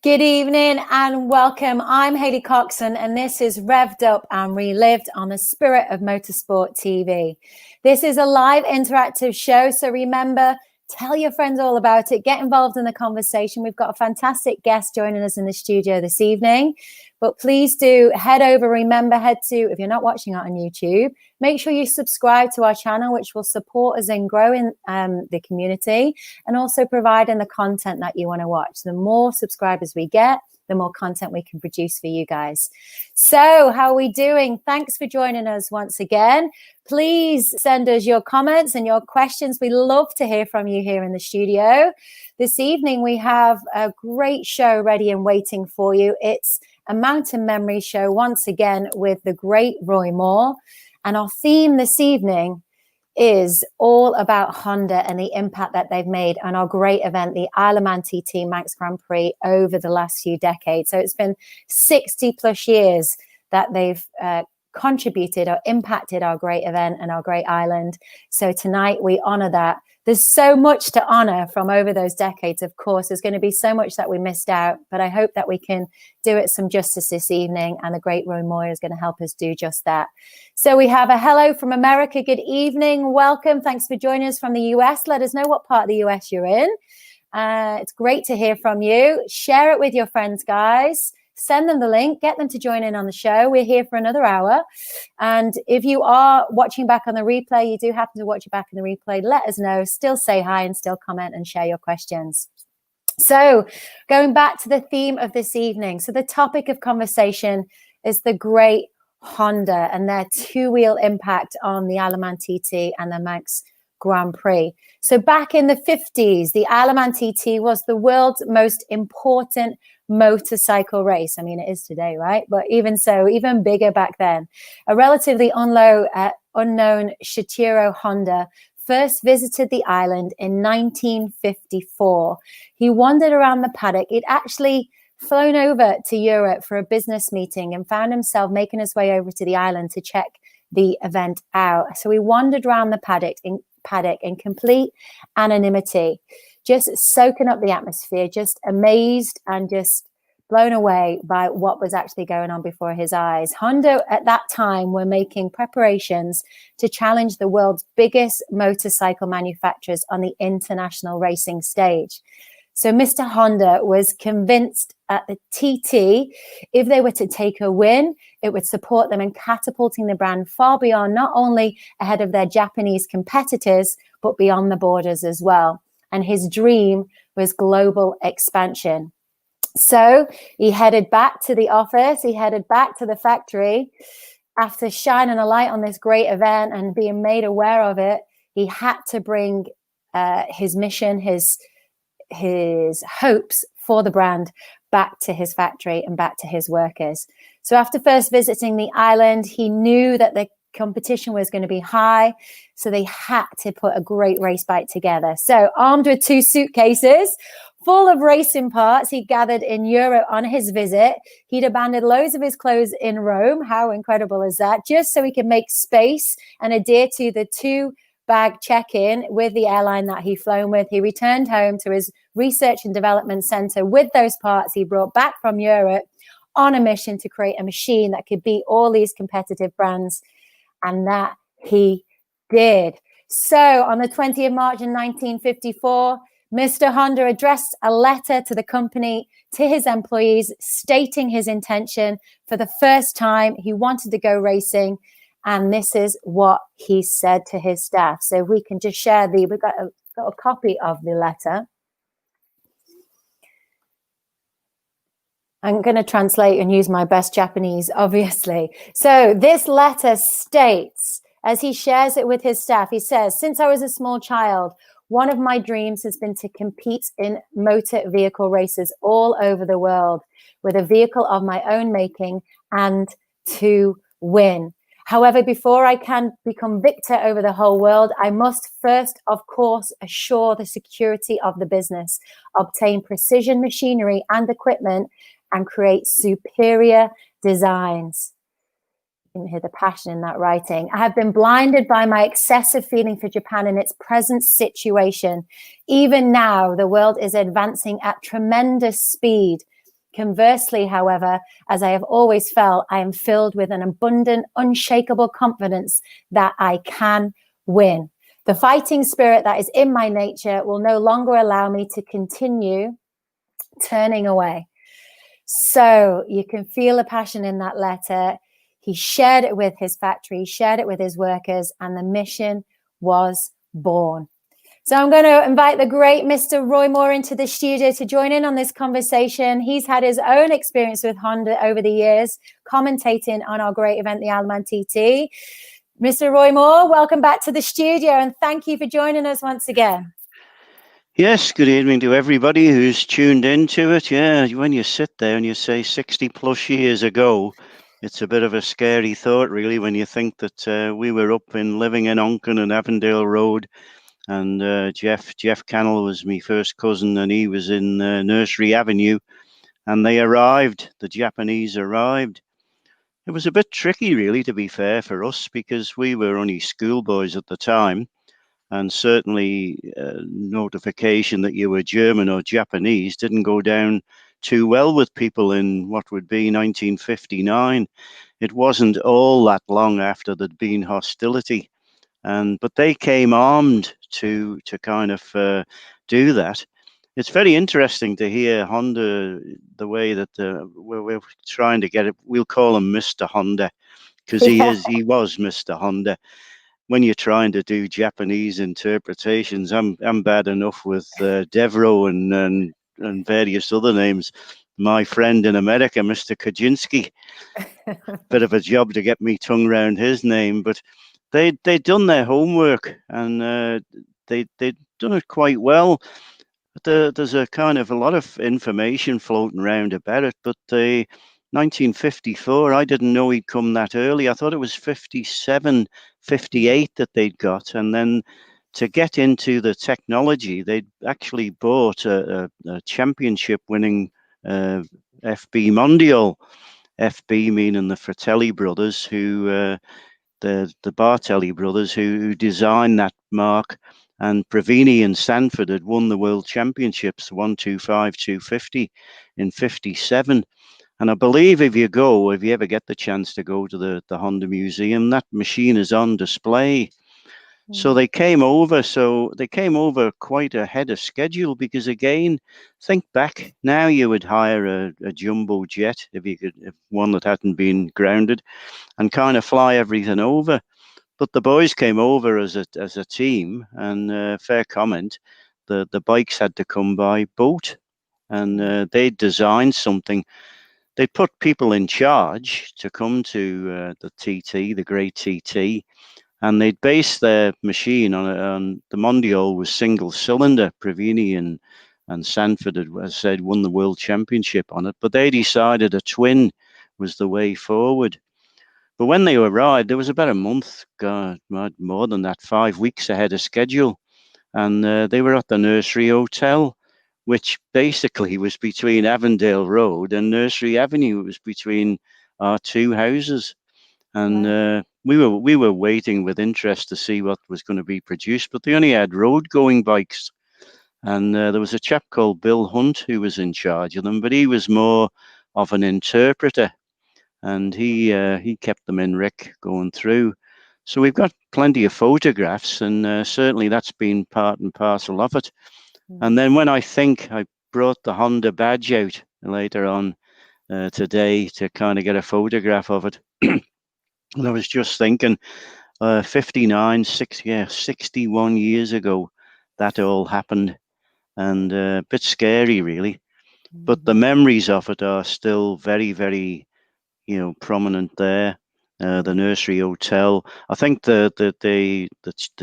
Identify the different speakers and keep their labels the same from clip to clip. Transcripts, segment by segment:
Speaker 1: Good evening and welcome. I'm Hailey Coxon and this is Revved Up and Relived on the Spirit of Motorsport TV. This is a live interactive show, so remember, tell your friends all about it. Get involved in the conversation. We've got a fantastic guest joining us in the studio this evening. But please do head over. Remember, if you're not watching it on YouTube, make sure you subscribe to our channel, which will support us in growing the community and also providing the content that you want to watch. The more subscribers we get, the more content we can produce for you guys. So how are we doing? Thanks for joining us once again. Please send us your comments and your questions. We love to hear from you here in the studio. This evening, we have a great show ready and waiting for you. It's a mountain memory show once again with the great Roy Moore. And our theme this evening is all about Honda and the impact that they've made on our great event, the Isle of Man TT and Manx Grand Prix, over the last few decades. So it's been 60 plus years that they've contributed or impacted our great event and our great island. So tonight we honor that. There's so much to honor from over those decades. Of course, there's going to be so much that we missed out, but I hope that we can do it some justice this evening, and the great Roy Moore is going to help us do just that. So we have a hello from America. Good evening. Welcome. Thanks for joining us from the US. Let us know what part of the US you're in. It's great to hear from you. Share it with your friends, guys. Send them the link, get them to join in on the show. We're here for another hour. And if you are watching back on the replay, you do happen to watch it back in the replay, let us know. Still say hi and still comment and share your questions. So going back to the theme of this evening. So the topic of conversation is the great Honda and their two-wheel impact on the Isle of Man TT and the Manx Grand Prix. So back in the 50s, the Isle of Man TT was the world's most important motorcycle race. I mean, it is today, right? But even so, even bigger back then. A relatively unknown Shitiro Honda first visited the island in 1954. He wandered around the paddock. He'd actually flown over to Europe for a business meeting and found himself making his way over to the island to check the event out. So he wandered around the paddock in complete anonymity, just soaking up the atmosphere, just amazed and just blown away by what was actually going on before his eyes. Honda at that time were making preparations to challenge the world's biggest motorcycle manufacturers on the international racing stage. So Mr. Honda was convinced at the TT, if they were to take a win, it would support them in catapulting the brand far beyond, not only ahead of their Japanese competitors, but beyond the borders as well. And his dream was global expansion. So he headed back to the office, he headed back to the factory. After shining a light on this great event and being made aware of it, he had to bring his mission, his hopes for the brand back to his factory and back to his workers. So after first visiting the island, he knew that the competition was going to be high. So they had to put a great race bike together. So armed with 2 suitcases full of racing parts he gathered in Europe on his visit, he'd abandoned loads of his clothes in Rome. How incredible is that? Just so he could make space and adhere to the 2-bag check-in with the airline that he flown with. He returned home to his research and development center with those parts he brought back from Europe on a mission to create a machine that could beat all these competitive brands. And that he did. So on the 20th of March in 1954, Mr. Honda addressed a letter to the company, to his employees, stating his intention for the first time. He wanted to go racing. And this is what he said to his staff. So we can just share we've got a copy of the letter. I'm going to translate and use my best Japanese, obviously. So this letter states, as he shares it with his staff, he says, "Since I was a small child, one of my dreams has been to compete in motor vehicle races all over the world with a vehicle of my own making and to win. However, before I can become victor over the whole world, I must first, of course, assure the security of the business, obtain precision machinery and equipment, and create superior designs. You can hear the passion in that writing. I have been blinded by my excessive feeling for Japan in its present situation. Even now, the world is advancing at tremendous speed. Conversely, however, as I have always felt, I am filled with an abundant, unshakable confidence that I can win. The fighting spirit that is in my nature will no longer allow me to continue turning away. So you can feel the passion in that letter. He shared it with his factory, shared it with his workers, and the mission was born. So I'm going to invite the great Mr. Roy Moore into the studio to join in on this conversation. He's had his own experience with Honda over the years, commentating on our great event, the Ironman TT. Mr. Roy Moore, welcome back to the studio, and thank you for joining us once again.
Speaker 2: Yes, good evening to everybody who's tuned into it. Yeah, when you sit there and you say 60 plus years ago, it's a bit of a scary thought, really, when you think that we were up in living in Onken and Avondale Road, and Jeff Cannell was my first cousin, and he was in Nursery Avenue, and they arrived. The Japanese arrived. It was a bit tricky, really, to be fair, for us, because we were only schoolboys at the time. And certainly notification that you were German or Japanese didn't go down too well with people in what would be 1959. It wasn't all that long after there'd been hostility, but they came armed to kind of do that. It's very interesting to hear Honda, the way that we're trying to get it. We'll call him Mr. Honda, because he was Mr. Honda. When you're trying to do Japanese interpretations, I'm bad enough with Devro and various other names. My friend in America, Mr. Kaczynski, bit of a job to get me tongue around his name, but they'd done their homework, and they'd done it quite well. But there's a kind of a lot of information floating around about it, but 1954, I didn't know he'd come that early. I thought it was 57, 58 that they'd got. And then to get into the technology, they'd actually bought a championship winning FB Mondial. FB meaning the Fratelli brothers, the Bartelli brothers who designed that mark. And Pravini and Sanford had won the world championships, 125, 250 in 57. And I believe if you ever get the chance to go to the Honda Museum, that machine is on display. So they came over. Quite ahead of schedule, because again, think back now, you would hire a jumbo jet if one that hadn't been grounded, and kind of fly everything over. But the boys came over as a team, and fair comment, the bikes had to come by boat, and they designed something. They put people in charge to come to the TT, the great TT, and they'd base their machine on the Mondial was single cylinder. Pravini and Sanford had, as I said, won the world championship on it, but they decided a twin was the way forward. But when they arrived, there was about a month, more than that, 5 weeks ahead of schedule. And they were at the Nursery Hotel, which basically was between Avondale Road and Nursery Avenue. It was between our two houses. And we were waiting with interest to see what was going to be produced, but they only had road-going bikes. And there was a chap called Bill Hunt who was in charge of them, but he was more of an interpreter. And he kept them in Rick going through. So we've got plenty of photographs, and certainly that's been part and parcel of it. And then when I brought the Honda badge out later on today to kind of get a photograph of it, and I was just thinking, 61 years ago, that all happened, and a bit scary, really. But the memories of it are still very, very, prominent there. The Nursery Hotel. I think the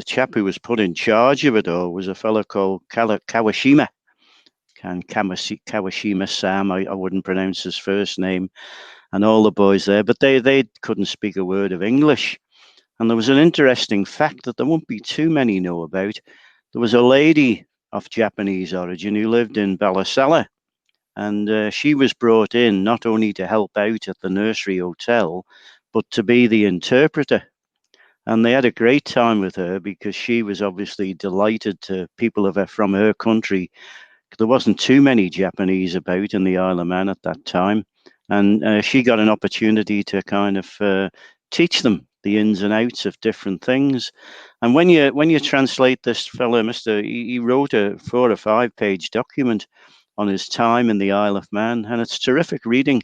Speaker 2: chap who was put in charge of it all was a fellow called Kawashima. Kawashima Sam. I wouldn't pronounce his first name. and all the boys there, but they couldn't speak a word of English. And there was an interesting fact that there won't be too many know about. There was a lady of Japanese origin who lived in Ballasalla, and she was brought in not only to help out at the nursery hotel, but to be the interpreter. And they had a great time with her because she was obviously delighted to people of her from her country. There wasn't too many Japanese about in the Isle of Man at that time, and she got an opportunity to kind of teach them the ins and outs of different things. And when you translate this fellow, Mister, he wrote a 4 or 5 page document on his time in the Isle of Man, and it's terrific reading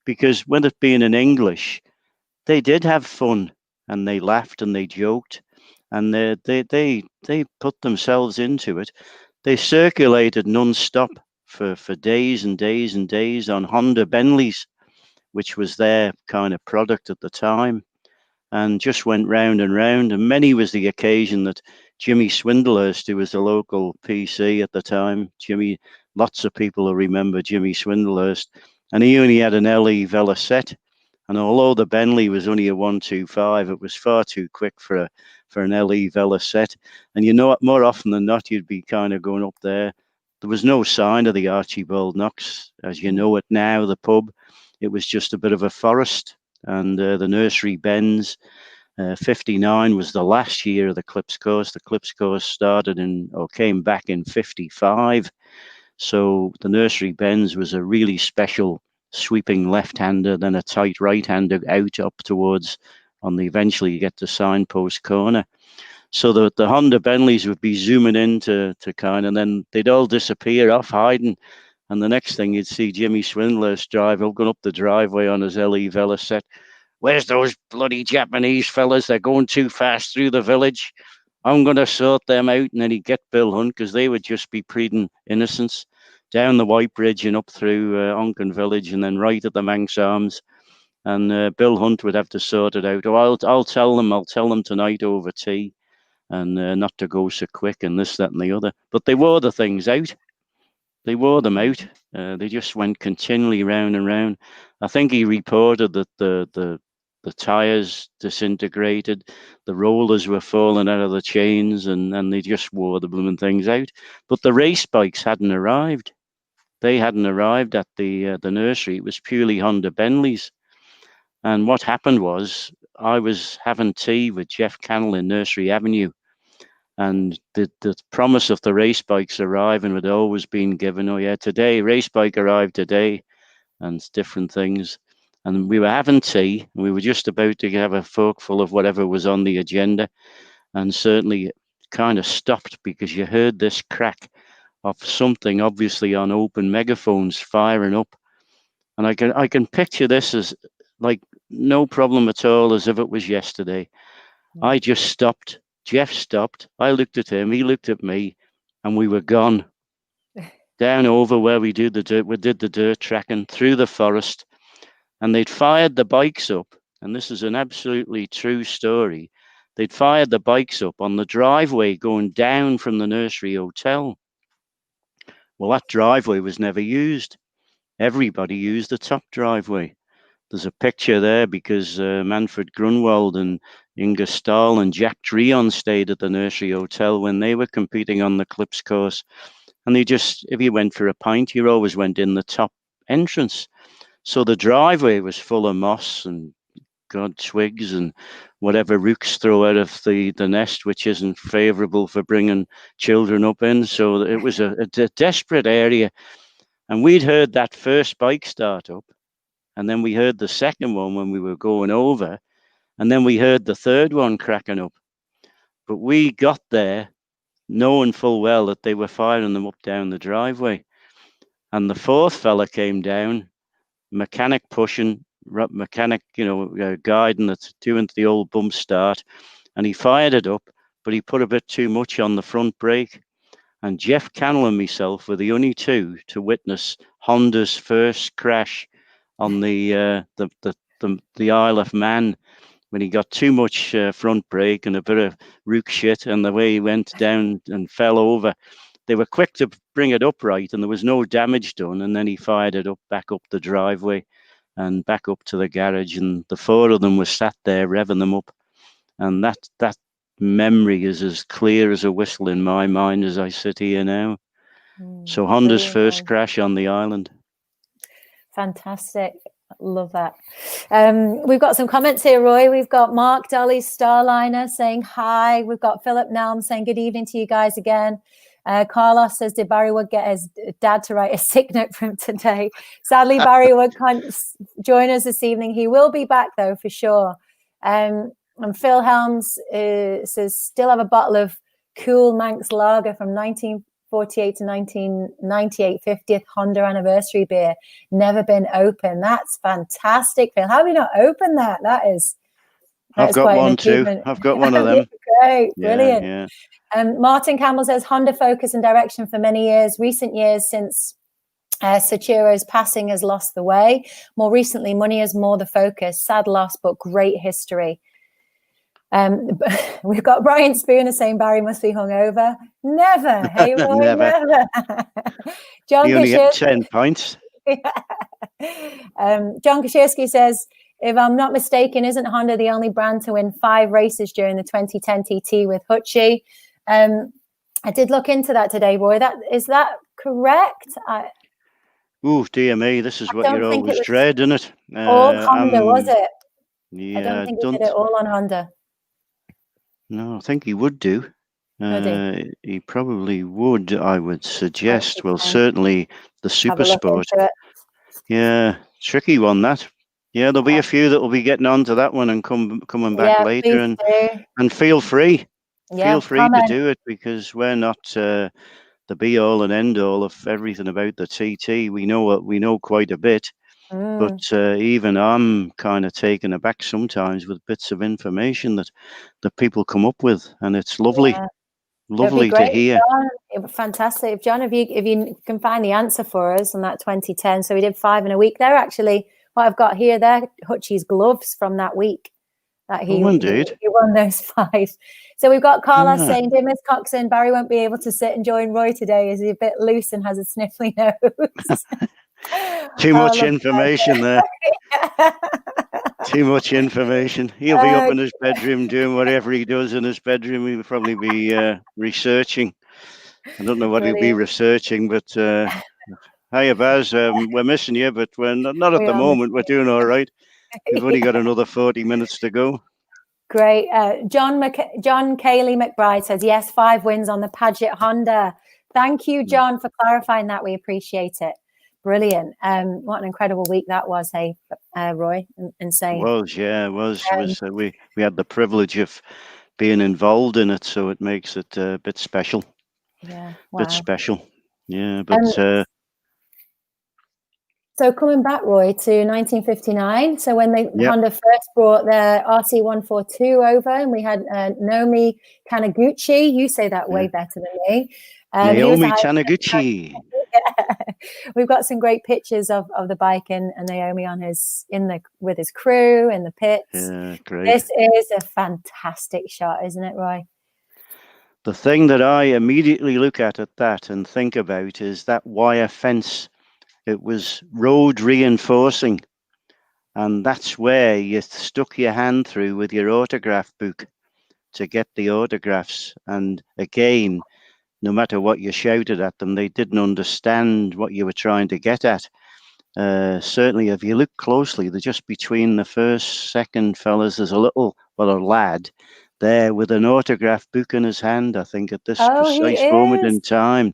Speaker 2: because when it being in English, they did have fun and they laughed and they joked and they put themselves into it. They circulated non-stop for days and days and days on Honda Benleys, which was their kind of product at the time, and just went round and round. And many was the occasion that Jimmy Swindlehurst, who was the local PC at the time, lots of people will remember Jimmy Swindlehurst, and he only had an LE Velocette. And although the Bentley was only a 125, it was far too quick for an LE Velocette. And you know what? More often than not, you'd be kind of going up there. There was no sign of the Archibald Knox, as you know it now, the pub. It was just a bit of a forest. And the nursery Benz, 59 was the last year of the Clips course. The Clips course came back in 55. So the nursery Benz was a really special sweeping left-hander, then a tight right-hander out up towards eventually you get to Signpost Corner. So the Honda Bentleys would be zooming in to kind, and then they'd all disappear off hiding. And the next thing you'd see Jimmy Swindler's going up the driveway on his LE Velocette. Where's those bloody Japanese fellas? They're going too fast through the village. I'm going to sort them out. And then he'd get Bill Hunt, because they would just be pleading innocence, down the White Bridge and up through Onken Village and then right at the Manx Arms. And Bill Hunt would have to sort it out. Oh, I'll tell them tonight over tea, and not to go so quick and this, that and the other. But they wore the things out. They wore them out. They just went continually round and round. I think he reported that the tires disintegrated, the rollers were falling out of the chains, and they just wore the blooming things out. But the race bikes hadn't arrived. They hadn't arrived at the nursery. It was purely Honda Bentleys. And what happened was, I was having tea with Jeff Cannell in Nursery Avenue, and the promise of the race bikes arriving had always been given. Oh yeah, today, race bike arrived today, and different things. And we were having tea, and we were just about to have a forkful of whatever was on the agenda, and certainly kind of stopped because you heard this crack of something obviously on open megaphones firing up. And I can picture this as like no problem at all, as if it was yesterday. I just stopped. Jeff stopped. I looked at him. He looked at me, and we were gone down over where we did the dirt tracking through the forest, and they'd fired the bikes up. And this is an absolutely true story. They'd fired the bikes up on the driveway going down from the nursery hotel. Well, that driveway was never used. Everybody used the top driveway. There's a picture there because Manfred Grunwald and Inga Stahl and Jack Dreon stayed at the nursery hotel when they were competing on the Clips course. And if you went for a pint, you always went in the top entrance. So the driveway was full of moss and twigs and whatever rooks throw out of the nest, which isn't favourable for bringing children up in. So it was a desperate area. And we'd heard that first bike start up. And then we heard the second one when we were going over. And then we heard the third one cracking up. But we got there knowing full well that they were firing them up down the driveway. And the fourth fella came down, mechanic pushing, guiding that's doing the old bump start. And he fired it up, but he put a bit too much on the front brake. And Jeff Cannell and myself were the only two to witness Honda's first crash on the Isle of Man, when he got too much front brake and a bit of rook shit, and the way he went down and fell over. They were quick to bring it upright, and there was no damage done. And then he fired it back up the driveway, and back up to the garage, and the four of them were sat there revving them up. And that memory is as clear as a whistle in my mind as I sit here now. So Honda's first crash on the island.
Speaker 1: Fantastic. Love that. We've got some comments here, Roy. We've got Mark Dolly's Starliner saying hi. We've got Philip Nelm saying good evening to you guys again. Carlos says, did Barry Wood get his dad to write a sick note for him today? Sadly, Barry Wood can't join us this evening. He will be back, though, for sure. And Phil Helms says, still have a bottle of cool Manx lager from 1948 to 1998, 50th Honda anniversary beer. Never been open. That's fantastic, Phil. How have you not opened that?
Speaker 2: I've got one too. I've got one of them.
Speaker 1: Great, brilliant.
Speaker 2: Yeah.
Speaker 1: Martin Campbell says Honda focus and direction for many years. Recent years since Sachiro's passing has lost the way. More recently, money is more the focus. Sad loss, but great history. We've got Brian Spooner saying Barry must be hungover. Never. Hey, Roy, never. John
Speaker 2: he only had 10 points.
Speaker 1: John Kashirski says, if I'm not mistaken, isn't Honda the only brand to win 5 races during the 2010 TT with Hutchie? I did look into that today, Roy. Is that correct?
Speaker 2: Oh, dear me. This is what you always dread, isn't it?
Speaker 1: All Honda, was it?
Speaker 2: Yeah,
Speaker 1: I don't think he did it all on Honda.
Speaker 2: No, I think he would do. He probably would, I would suggest. Well, certainly the Super Sport. Yeah, tricky one, that. Yeah, there'll be a few that will be getting onto that one and coming back later. And feel free. Feel free to do it, because we're not the be-all and end-all of everything about the TT. We know quite a bit. But even I'm kind of taken aback sometimes with bits of information that people come up with, and it's lovely, lovely to hear.
Speaker 1: John, fantastic, John. If you can find the answer for us on that 2010, so we did 5 in a week. They're actually what I've got here. They're Hutchie's gloves from that week that he won those 5. So we've got Carla saying, dear Miss Coxon, Barry won't be able to sit and join Roy today as he's a bit loose and has a sniffly nose.
Speaker 2: Too much information there. Too much information. He'll be up in his bedroom doing whatever he does in his bedroom. He'll probably be researching. I don't know what he'll be researching, but hiya, Baz. We're missing you, but we're not at the moment. We're doing all right. We've only got another 40 minutes to go.
Speaker 1: Great. John Cayley McBride says, yes, 5 wins on the Padgett Honda. Thank you, John, for clarifying that. We appreciate it. Brilliant. What an incredible week that was, hey, Roy, insane.
Speaker 2: It was. We had the privilege of being involved in it, so it makes it a bit special.
Speaker 1: Yeah,
Speaker 2: wow. Bit special. Yeah, but
Speaker 1: so coming back, Roy, to 1959, so when Honda first brought their RC142 over, and we had Naomi Taniguchi. You say that way better than me.
Speaker 2: Naomi Taniguchi.
Speaker 1: We've got some great pictures of the bike and Naomi with his crew in the pits.
Speaker 2: Yeah, great.
Speaker 1: This is a fantastic shot, isn't it, Roy?
Speaker 2: The thing that I immediately look at that and think about is that wire fence. It was road reinforcing, and that's where you stuck your hand through with your autograph book to get the autographs. And again, no matter what you shouted at them, they didn't understand what you were trying to get at. Certainly, if you look closely, they're just between the first, second fellas. There's a lad there with an autograph book in his hand, I think, at this precise moment in time.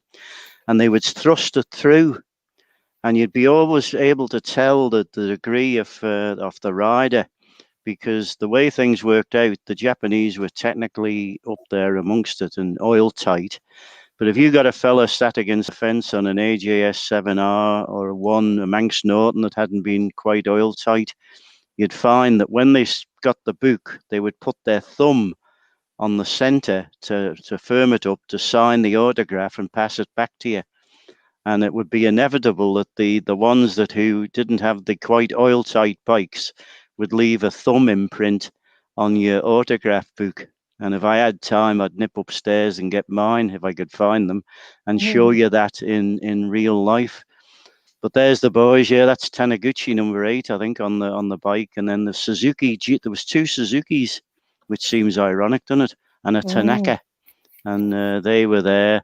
Speaker 2: And they would thrust it through, and you'd be always able to tell the degree of the rider, because the way things worked out, the Japanese were technically up there amongst it and oil tight. But if you got a fella sat against the fence on an AJS 7R or a Manx Norton that hadn't been quite oil tight, you'd find that when they got the book, they would put their thumb on the center to firm it up, to sign the autograph and pass it back to you. And it would be inevitable that the ones who didn't have the quite oil tight bikes would leave a thumb imprint on your autograph book. And if I had time, I'd nip upstairs and get mine if I could find them, and show you that in real life. But there's the boys. Yeah, that's Taniguchi, number 8, I think, on the bike. And then the Suzuki. There was 2 Suzukis, which seems ironic, doesn't it? And a Tanaka, and they were there.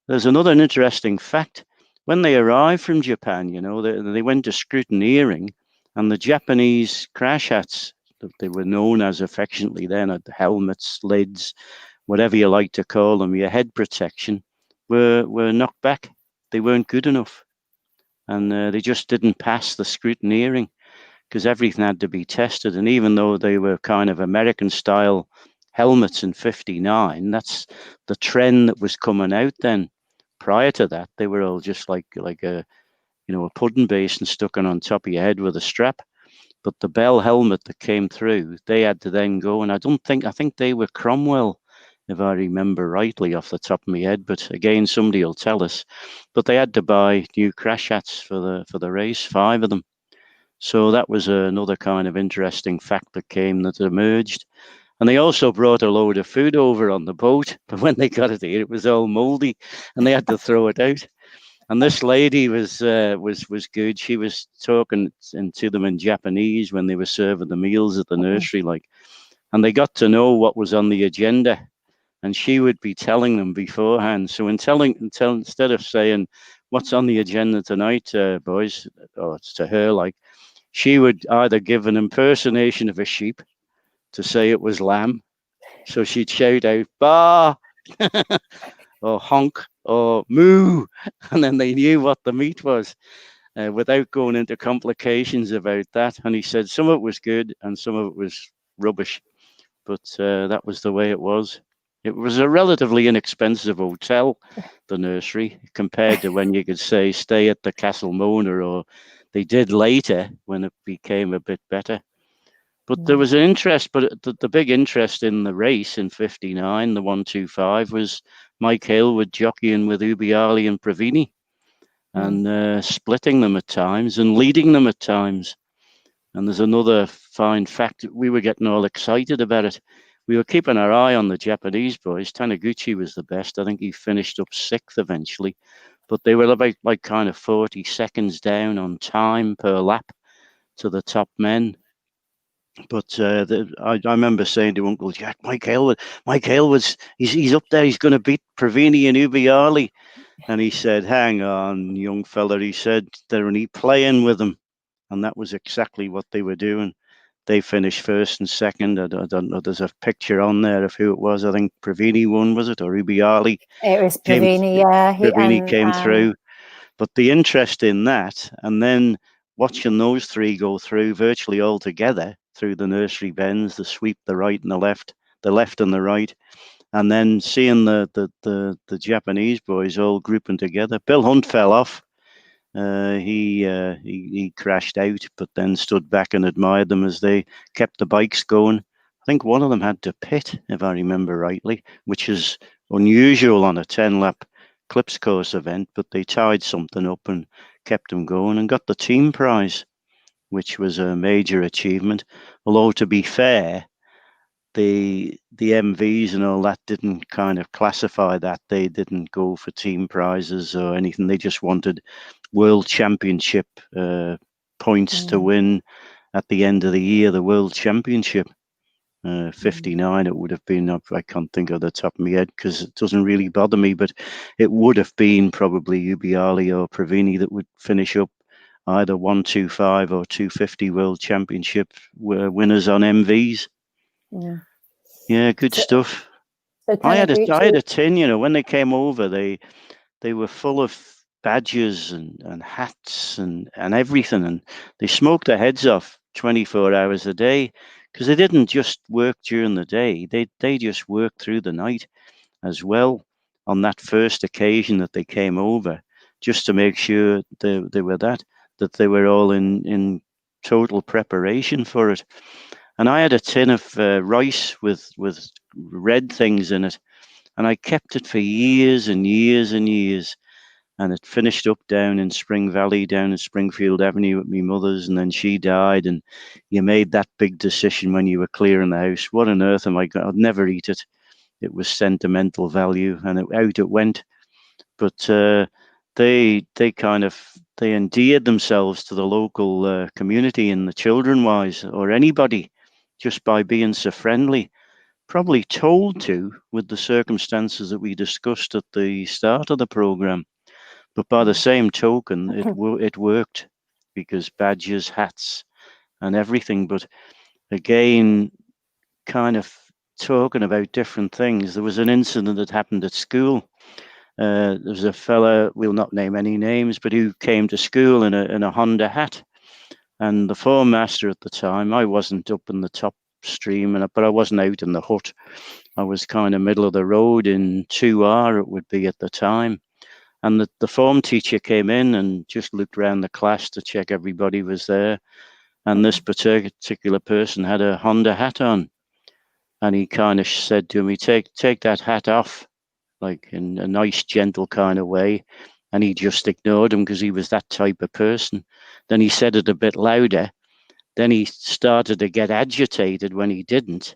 Speaker 2: There's another interesting fact. When they arrived from Japan, they went to scrutineering, and the Japanese crash hats that they were known as affectionately then, the helmets, lids, whatever you like to call them, your head protection, were knocked back. They weren't good enough, and they just didn't pass the scrutineering because everything had to be tested. And even though they were kind of American style helmets in '59, that's the trend that was coming out then. Prior to that, they were all just like a pudding basin stuck on top of your head with a strap. But the Bell helmet that came through, they had to then go, and I think they were Cromwell, if I remember rightly off the top of my head. But again, somebody will tell us. But they had to buy new crash hats for the race, 5 of them. So that was another kind of interesting fact that emerged. And they also brought a load of food over on the boat, but when they got it here, it was all moldy, and they had to throw it out. And this lady was good. She was talking to them in Japanese when they were serving the meals at the nursery, and they got to know what was on the agenda, and she would be telling them beforehand. So instead of saying what's on the agenda tonight, boys, or it's to her, she would either give an impersonation of a sheep to say it was lamb. So she'd shout out, "Bah!" or honk or moo, and then they knew what the meat was without going into complications about that. And he said some of it was good and some of it was rubbish, but that was the way it was. It was a relatively inexpensive hotel, the nursery, compared to when you could say stay at the Castle Mona, or they did later when it became a bit better. But there was an interest, but the big interest in the race in '59, the 125, was Mike Hailwood jockeying with Ubiali and Pravini, and splitting them at times and leading them at times. And there's another fine fact: we were getting all excited about it. We were keeping our eye on the Japanese boys. Taniguchi was the best. I think he finished up 6th eventually, but they were about kind of 40 seconds down on time per lap to the top men. But I remember saying to Uncle Jack, Mike Hailwood's he's up there. He's going to beat Pravini and Ubiali. And he said, "Hang on, young fella." He said, "They're only playing with them." And that was exactly what they were doing. They finished 1st and 2nd. I don't know. There's a picture on there of who it was. I think Pravini won, was it? Or Ubiali?
Speaker 1: It was Pravini, yeah.
Speaker 2: Pravini came through. But the interest in that, and then watching those 3 go through virtually all together through the nursery bends, the sweep, the right and the left and the right, and then seeing the Japanese boys all grouping together. Bill Hunt fell off. He crashed out, but then stood back and admired them as they kept the bikes going. I think one of them had to pit, if I remember rightly, which is unusual on a 10-lap Clips Course event, but they tied something up and kept them going and got the team prize, which was a major achievement. Although, to be fair, the MVs and all that didn't kind of classify that. They didn't go for team prizes or anything. They just wanted World Championship points to win at the end of the year, the World Championship. 59 it would have been. I can't think of the top of my head because it doesn't really bother me, but it would have been probably Ubiali or Pravini that would finish up either 125 or 250 World Championship winners on MVs. Yeah, good stuff.
Speaker 1: So
Speaker 2: I had a tin, when they came over, they were full of badges and hats and everything, and they smoked their heads off 24 hours a day, because they didn't just work during the day. They just worked through the night as well on that first occasion that they came over, just to make sure they were that they were all in total preparation for it. And I had a tin of rice with red things in it, and I kept it for years and years and years. And it finished up down in Spring Valley, down in Springfield Avenue with my mother's, and then she died. And you made that big decision when you were clearing the house. What on earth am I going? I'd never eat it. It was sentimental value, and out it went. But they endeared themselves to the local community and the children wise, or anybody, just by being so friendly. Probably told to, with the circumstances that we discussed at the start of the program. But by the same token, it worked, because badges, hats, and everything. But again, kind of talking about different things, there was an incident that happened at school. There was a fella, we'll not name any names, but who came to school in a Honda hat. And the form master at the time, I wasn't up in the top stream, but I wasn't out in the hut. I was kind of middle of the road in 2R, it would be at the time. And the form teacher came in and just looked around the class to check everybody was there. And this particular person had a Honda hat on. And he kind of said to me, take that hat off, like in a nice, gentle kind of way. And he just ignored him because he was that type of person. Then he said it a bit louder. Then he started to get agitated when he didn't.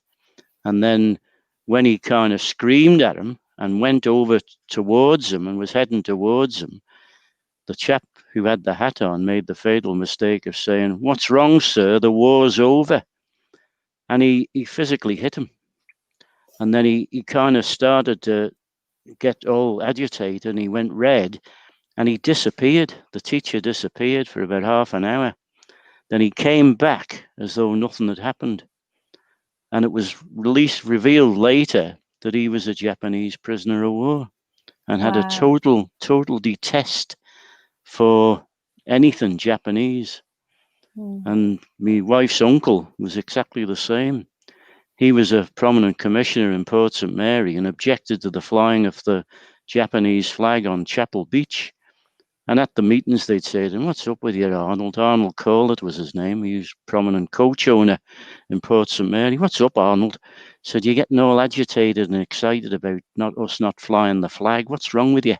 Speaker 2: And then when he kind of screamed at him and went over towards him and was heading towards him, the chap who had the hat on made the fatal mistake of saying, "What's wrong, sir? The war's over." And he physically hit him. And then he kind of started to get all agitated, and he went red, and he disappeared. The teacher disappeared for about half an hour. Then he came back as though nothing had happened. And it was revealed later that he was a Japanese prisoner of war and had a total detest for anything Japanese. And my wife's uncle was exactly the same. He was a prominent commissioner in Port St. Mary and objected to the flying of the Japanese flag on Chapel Beach. And at the meetings, they'd say to him, "What's up with you, Arnold?" Arnold Cole, was his name. He was a prominent coach owner in Port St. Mary. "What's up, Arnold?" Said, "You're getting all agitated and excited about us not flying the flag. What's wrong with you?"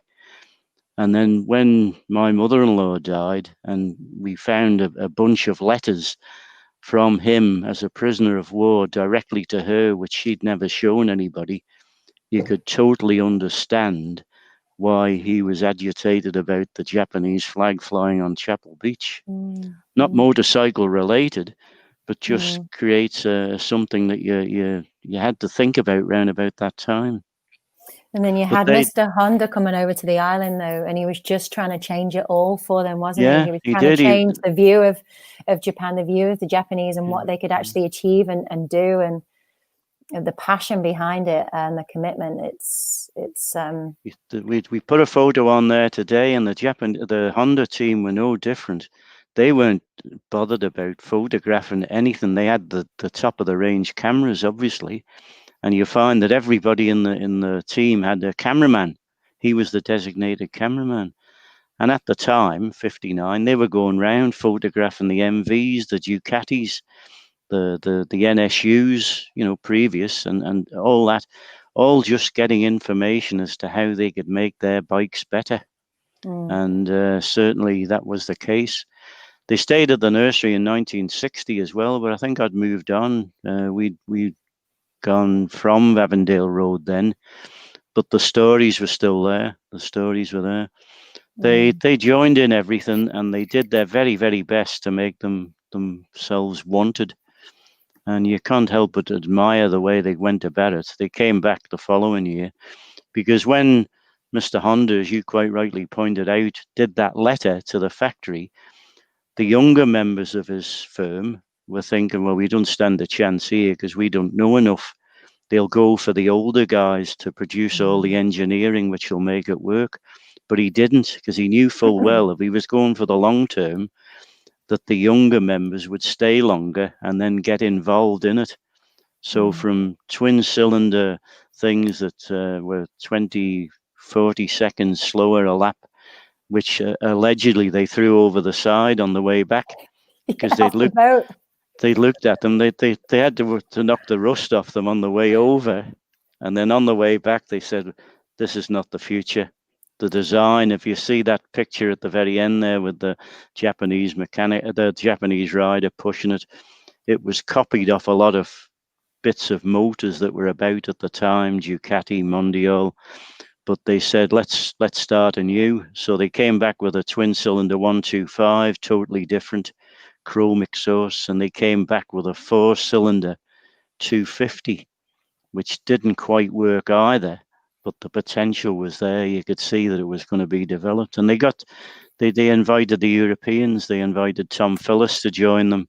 Speaker 2: And then when my mother-in-law died, and we found a bunch of letters from him as a prisoner of war directly to her, which she'd never shown anybody, you could totally understand why he was agitated about the Japanese flag flying on Chapel Beach. Not motorcycle related, but just creates something that you had to think about round about that time.
Speaker 1: And then you had Mr. Honda coming over to the island, though, and he was just trying to change it all for them, wasn't he? He was trying to change the view of Japan, the view of the Japanese and what they could actually achieve and do, and the passion behind it and the commitment.
Speaker 2: We put a photo on there today, and the Honda team were no different. They weren't bothered about photographing anything. They had the top of the range cameras, obviously, and you find that everybody in the team had a cameraman. He was the designated cameraman. And at the time, 59, they were going around photographing the MVs, the Ducatis, the NSUs, previous, and all that, all just getting information as to how they could make their bikes better. And certainly that was the case. They stayed at the nursery in 1960 as well, but I think I'd moved on. We'd gone from Avondale Road then, but the stories were still there. The stories were there. They joined in everything, and they did their very, very best to make themselves wanted. And you can't help but admire the way they went about it. They came back the following year, because when Mr. Honda, as you quite rightly pointed out, did that letter to the factory, the younger members of his firm were thinking, well, we don't stand a chance here because we don't know enough. They'll go for the older guys to produce all the engineering, which will make it work. But he didn't, because he knew full well if he was going for the long term, that the younger members would stay longer and then get involved in it. So from twin cylinder things that were 20, 40 seconds slower a lap, which allegedly they threw over the side on the way back, because they looked at them. They had to knock the rust off them on the way over, and then on the way back they said, "This is not the future." The design, if you see that picture at the very end there with the Japanese mechanic, the Japanese rider pushing it, it was copied off a lot of bits of motors that were about at the time, Ducati, Mondial, but they said let's start anew. So they came back with a twin cylinder 125, totally different chrome exhaust, and they came back with a 4-cylinder 250, which didn't quite work either, but the potential was there. You could see that it was going to be developed, and they invited the Europeans. They invited Tom Phillis to join them,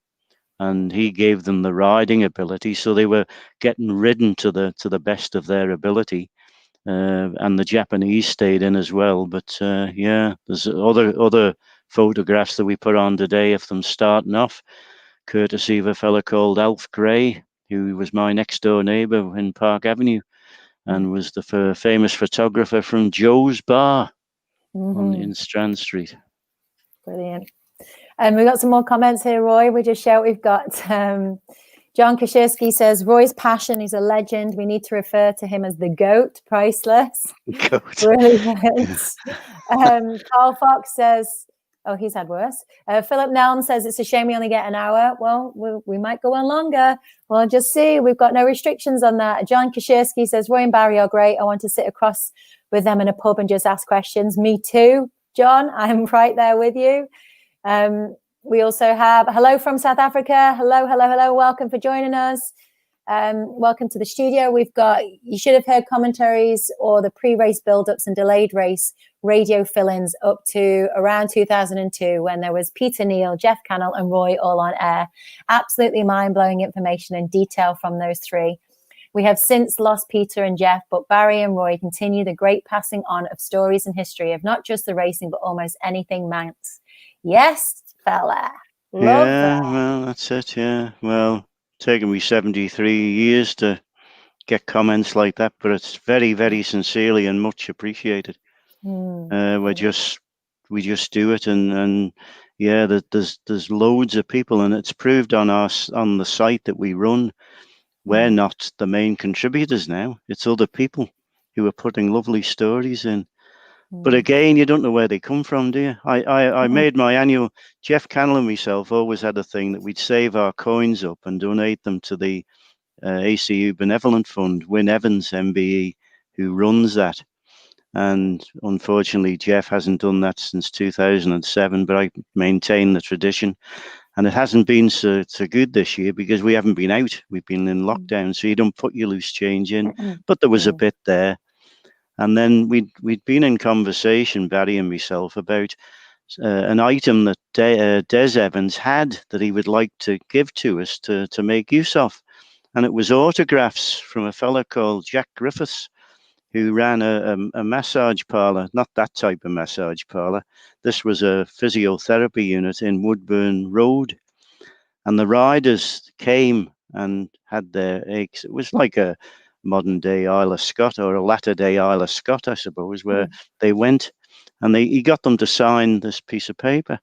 Speaker 2: and he gave them the riding ability. So they were getting ridden to the best of their ability. And the Japanese stayed in as well. But yeah, there's other photographs that we put on today of them starting off, courtesy of a fella called Alf Gray, who was my next door neighbour in Park Avenue, and was the famous photographer from Joe's Bar in Strand Street.
Speaker 1: Brilliant. And we've got some more comments here, Roy. We just shout. We've got John Kashirski says, Roy's passion is a legend. We need to refer to him as the GOAT, priceless.
Speaker 2: Goat.
Speaker 1: Brilliant. Carl Fox says, oh, he's had worse. Philip Nelm says, it's a shame we only get an hour. Well, we might go on longer. We'll just see. We've got no restrictions on that. John Kashirski says, Roy and Barry are great. I want to sit across with them in a pub and just ask questions. Me too, John. I'm right there with you. We also have hello from South Africa. Hello. Welcome for joining us. Welcome to the studio. We've got, you should have heard commentaries or the pre-race build-ups and delayed race radio fill-ins up to around 2002 when there was Peter Neal, Jeff Cannell and Roy all on air. Absolutely mind-blowing information and detail from those three. We have since lost Peter and Jeff, but Barry and Roy continue the great passing on of stories and history of not just the racing, but almost anything Manx. Yes, fella. Love that.
Speaker 2: Well, that's it. Yeah. Well, taken me 73 years to get comments like that, but it's very, very sincerely and much appreciated. We just do it, and yeah, there's loads of people, and it's proved on the site that we run. We're not the main contributors now. It's other people who are putting lovely stories in. But again, you don't know where they come from, do you? I made my annual, Jeff Cannell and myself always had a thing that we'd save our coins up and donate them to the ACU Benevolent Fund, Wyn Evans, MBE, who runs that. And unfortunately, Jeff hasn't done that since 2007, but I maintain the tradition. And it hasn't been so good this year because we haven't been out. We've been in lockdown, so you don't put your loose change in. But there was a bit there. And then we'd been in conversation, Barry and myself, about an item that Des Evans had that he would like to give to us to make use of. And it was autographs from a fella called Jack Griffiths, who ran a massage parlour, not that type of massage parlour. This was a physiotherapy unit in Woodburn Road. And the riders came and had their aches. It was like a modern day Isle of Scott or a latter day Isle of Scott, I suppose, where they went and he got them to sign this piece of paper.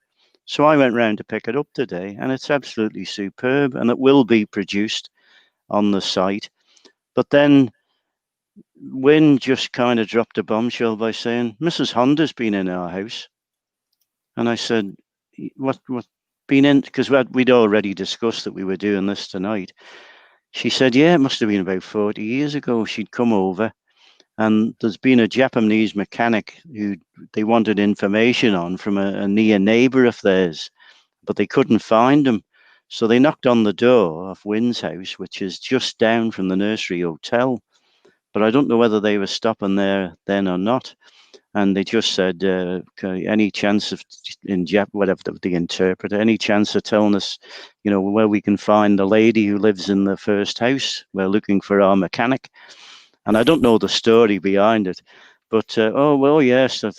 Speaker 2: So I went round to pick it up today, and it's absolutely superb, and it will be produced on the site. But then Wyn just kind of dropped a bombshell by saying, Mrs. Honda's been in our house. And I said, what been in? Because we'd already discussed that we were doing this tonight. She said, yeah, it must have been about 40 years ago. She'd come over, and there's been a Japanese mechanic who they wanted information on from a near neighbour of theirs, but they couldn't find him. So they knocked on the door of Wyn's house, which is just down from the Nursery Hotel. But I don't know whether they were stopping there then or not. And they just said, any chance of, whatever the interpreter, any chance of telling us, where we can find the lady who lives in the first house? We're looking for our mechanic. And I don't know the story behind it. But, oh, well, yes. I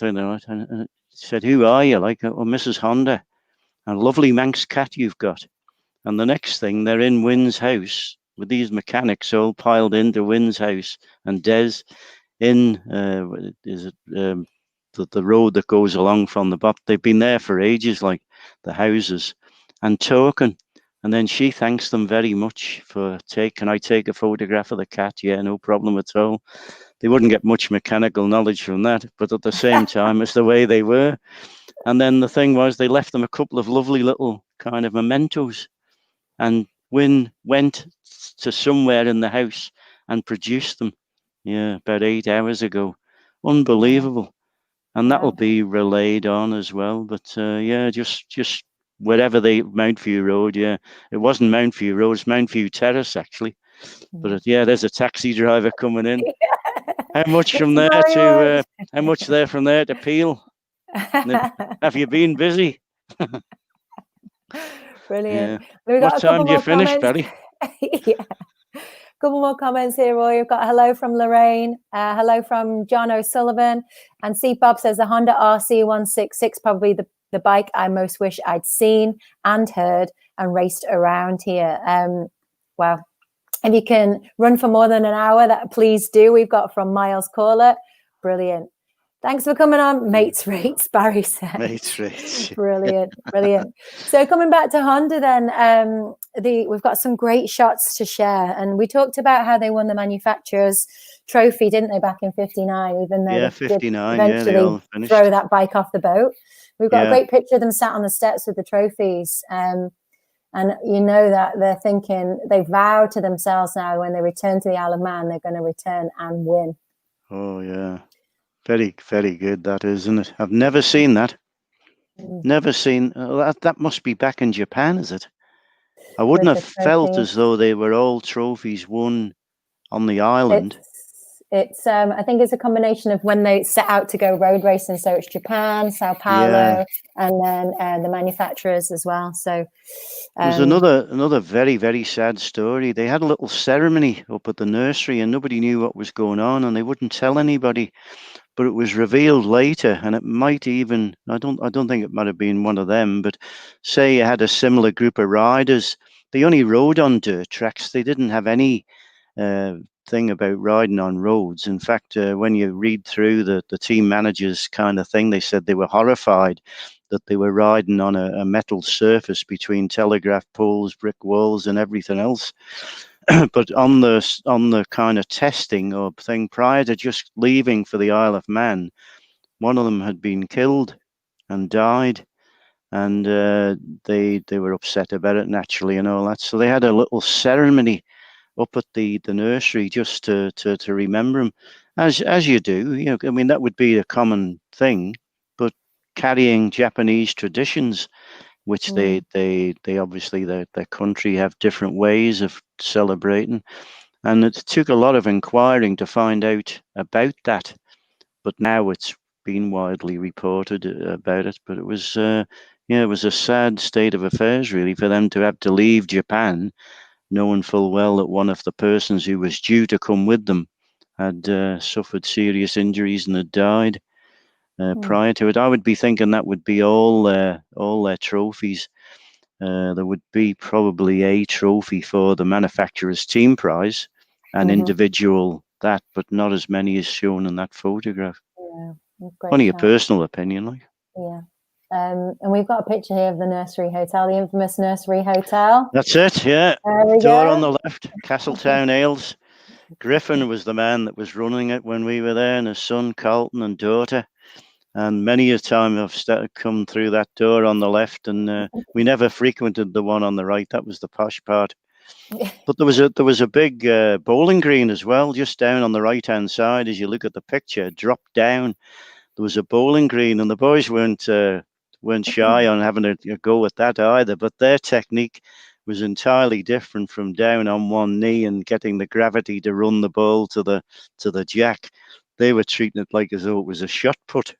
Speaker 2: said, who are you? Like, oh, Mrs. Honda. A lovely Manx cat you've got. And the next thing, they're in Wyn's house with these mechanics all piled into Wyn's house. And Des in the road that goes along from the bottom. They've been there for ages, like the houses, and talking. And then she thanks them very much for can I take a photograph of the cat? Yeah, no problem at all. They wouldn't get much mechanical knowledge from that, but at the same time, it's the way they were. And then the thing was, they left them a couple of lovely little kind of mementos. And Wyn went to somewhere in the house and produced them. Yeah, about 8 hours ago. Unbelievable. And
Speaker 1: Wow.
Speaker 2: that'll be relayed on as well. But yeah, just wherever they Mountview Road, yeah. It wasn't Mountview Road, it's Mountview Terrace actually. But yeah, there's a taxi driver coming in. How much from there to how much there from there to Peel? Have you been busy?
Speaker 1: Brilliant.
Speaker 2: Yeah.
Speaker 1: We've got
Speaker 2: What
Speaker 1: a
Speaker 2: time
Speaker 1: couple
Speaker 2: do you
Speaker 1: more
Speaker 2: finish,
Speaker 1: comments.
Speaker 2: Betty?
Speaker 1: Yeah. Couple more comments here, Roy. We've got hello from Lorraine, hello from John O'Sullivan, and C Bob says the Honda RC 166 probably the bike I most wish I'd seen and heard and raced around here. Well, if you can run for more than an hour, that please do. We've got from Miles Corlett. Brilliant. Thanks for coming on, Mates Rates, Barry said.
Speaker 2: Mates Rates.
Speaker 1: Brilliant, brilliant. So coming back to Honda then, we've got some great shots to share. And we talked about how they won the manufacturer's trophy, didn't they, back in 59, even though they
Speaker 2: 59,
Speaker 1: did eventually
Speaker 2: they all finished.
Speaker 1: throw that bike off the boat. We've got a great picture of them sat on the steps with the trophies. And you know that they're thinking, they vow to themselves now when they return to the Isle of Man, they're going to return and win.
Speaker 2: Oh, yeah. Very, very good, that is, isn't it? I've never seen that. Never seen. That must be back in Japan, is it? I wouldn't have felt as though they were all trophies won on the island.
Speaker 1: It's I think it's a combination of when they set out to go road racing. So it's Japan, Sao Paulo, and then the manufacturers as well. So
Speaker 2: there's another very, very sad story. They had a little ceremony up at the nursery and nobody knew what was going on and they wouldn't tell anybody. But it was revealed later, and it might even, I don't think it might have been one of them, but say you had a similar group of riders, they only rode on dirt tracks. They didn't have any thing about riding on roads. In fact, when you read through the team managers kind of thing, they said they were horrified that they were riding on a metal surface between telegraph poles, brick walls, and everything else. But on the kind of testing or thing prior to just leaving for the Isle of Man, one of them had been killed and died, and they were upset about it naturally and all that. So they had a little ceremony up at the nursery just to remember him, as you do. You know, I mean, that would be a common thing, but carrying Japanese traditions, which they obviously their country have different ways of celebrating, and it took a lot of inquiring to find out about that. But now it's been widely reported about it. But it was it was a sad state of affairs really for them to have to leave Japan, knowing full well that one of the persons who was due to come with them had suffered serious injuries and had died prior to it. I would be thinking that would be all their trophies. There would be probably a trophy for the manufacturer's team prize, an individual that, but not as many as shown in that photograph.
Speaker 1: Yeah,
Speaker 2: only a personal opinion, like.
Speaker 1: Yeah. And we've got a picture here of the nursery hotel, the infamous nursery hotel.
Speaker 2: That's it, yeah.
Speaker 1: There we
Speaker 2: Door
Speaker 1: go.
Speaker 2: on the left, Castletown Ales. Griffin was the man that was running it when we were there, and his son Carlton and daughter. And many a time I've come through that door on the left, and we never frequented the one on the right. That was the posh part. But there was a big bowling green as well, just down on the right hand side as you look at the picture. Dropped down, there was a bowling green, and the boys weren't shy on having a go at that either. But their technique was entirely different from down on one knee and getting the gravity to run the ball to the jack. They were treating it like as though it was a shot put,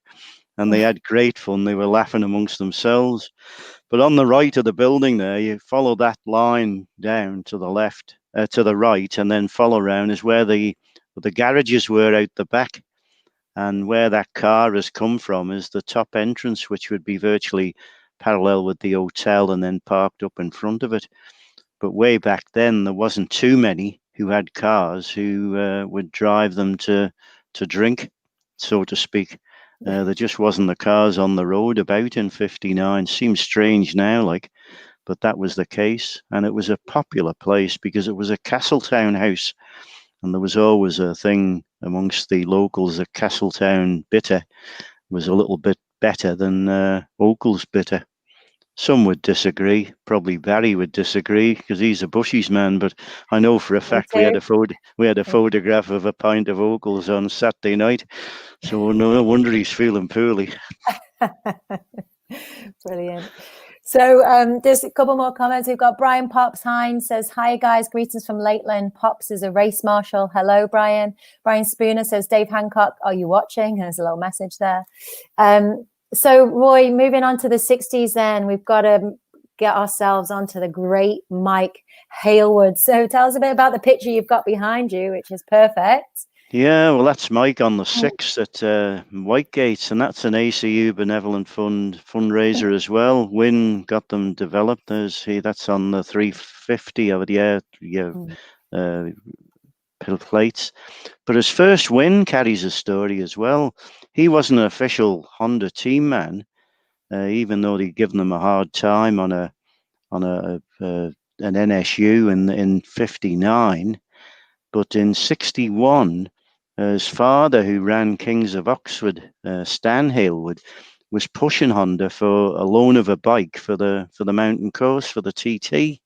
Speaker 2: and they had great fun. They were laughing amongst themselves. But on the right of the building there, you follow that line down to the left, to the right, and then follow around is where the garages were out the back. And where that car has come from is the top entrance, which would be virtually parallel with the hotel and then parked up in front of it. But way back then, there wasn't too many who had cars who would drive them to drink, so to speak. There just wasn't the cars on the road about in 59. Seems strange now, like, but that was the case. And it was a popular place because it was a Castletown house. And there was always a thing amongst the locals that Castletown bitter was a little bit better than Oakles bitter. Some would disagree. Probably Barry would disagree because he's a Bushies man. But I know for a fact we had a photograph of a pint of Ocals on Saturday night. So no wonder he's feeling poorly.
Speaker 1: Brilliant. So there's a couple more comments. We've got Brian Pops Hines says, hi guys, greetings from Lakeland. Pops is a race marshal. Hello, Brian. Brian Spooner says, Dave Hancock, are you watching? There's a little message there. So Roy, moving on to the 60s then, we've got to get ourselves onto the great Mike Hailwood. So tell us a bit about the picture you've got behind you, which is perfect.
Speaker 2: Yeah, well, that's Mike on the 6th at Whitegates, and that's an ACU Benevolent Fund fundraiser as well. Win got them developed. That's on the 350 of it, plates. But his first win carries a story as well. He wasn't an official Honda team man, even though they'd given him a hard time on an NSU in 59. But in 61, his father, who ran Kings of Oxford, Stan Hailwood, was pushing Honda for a loan of a bike for the mountain course, for the TT.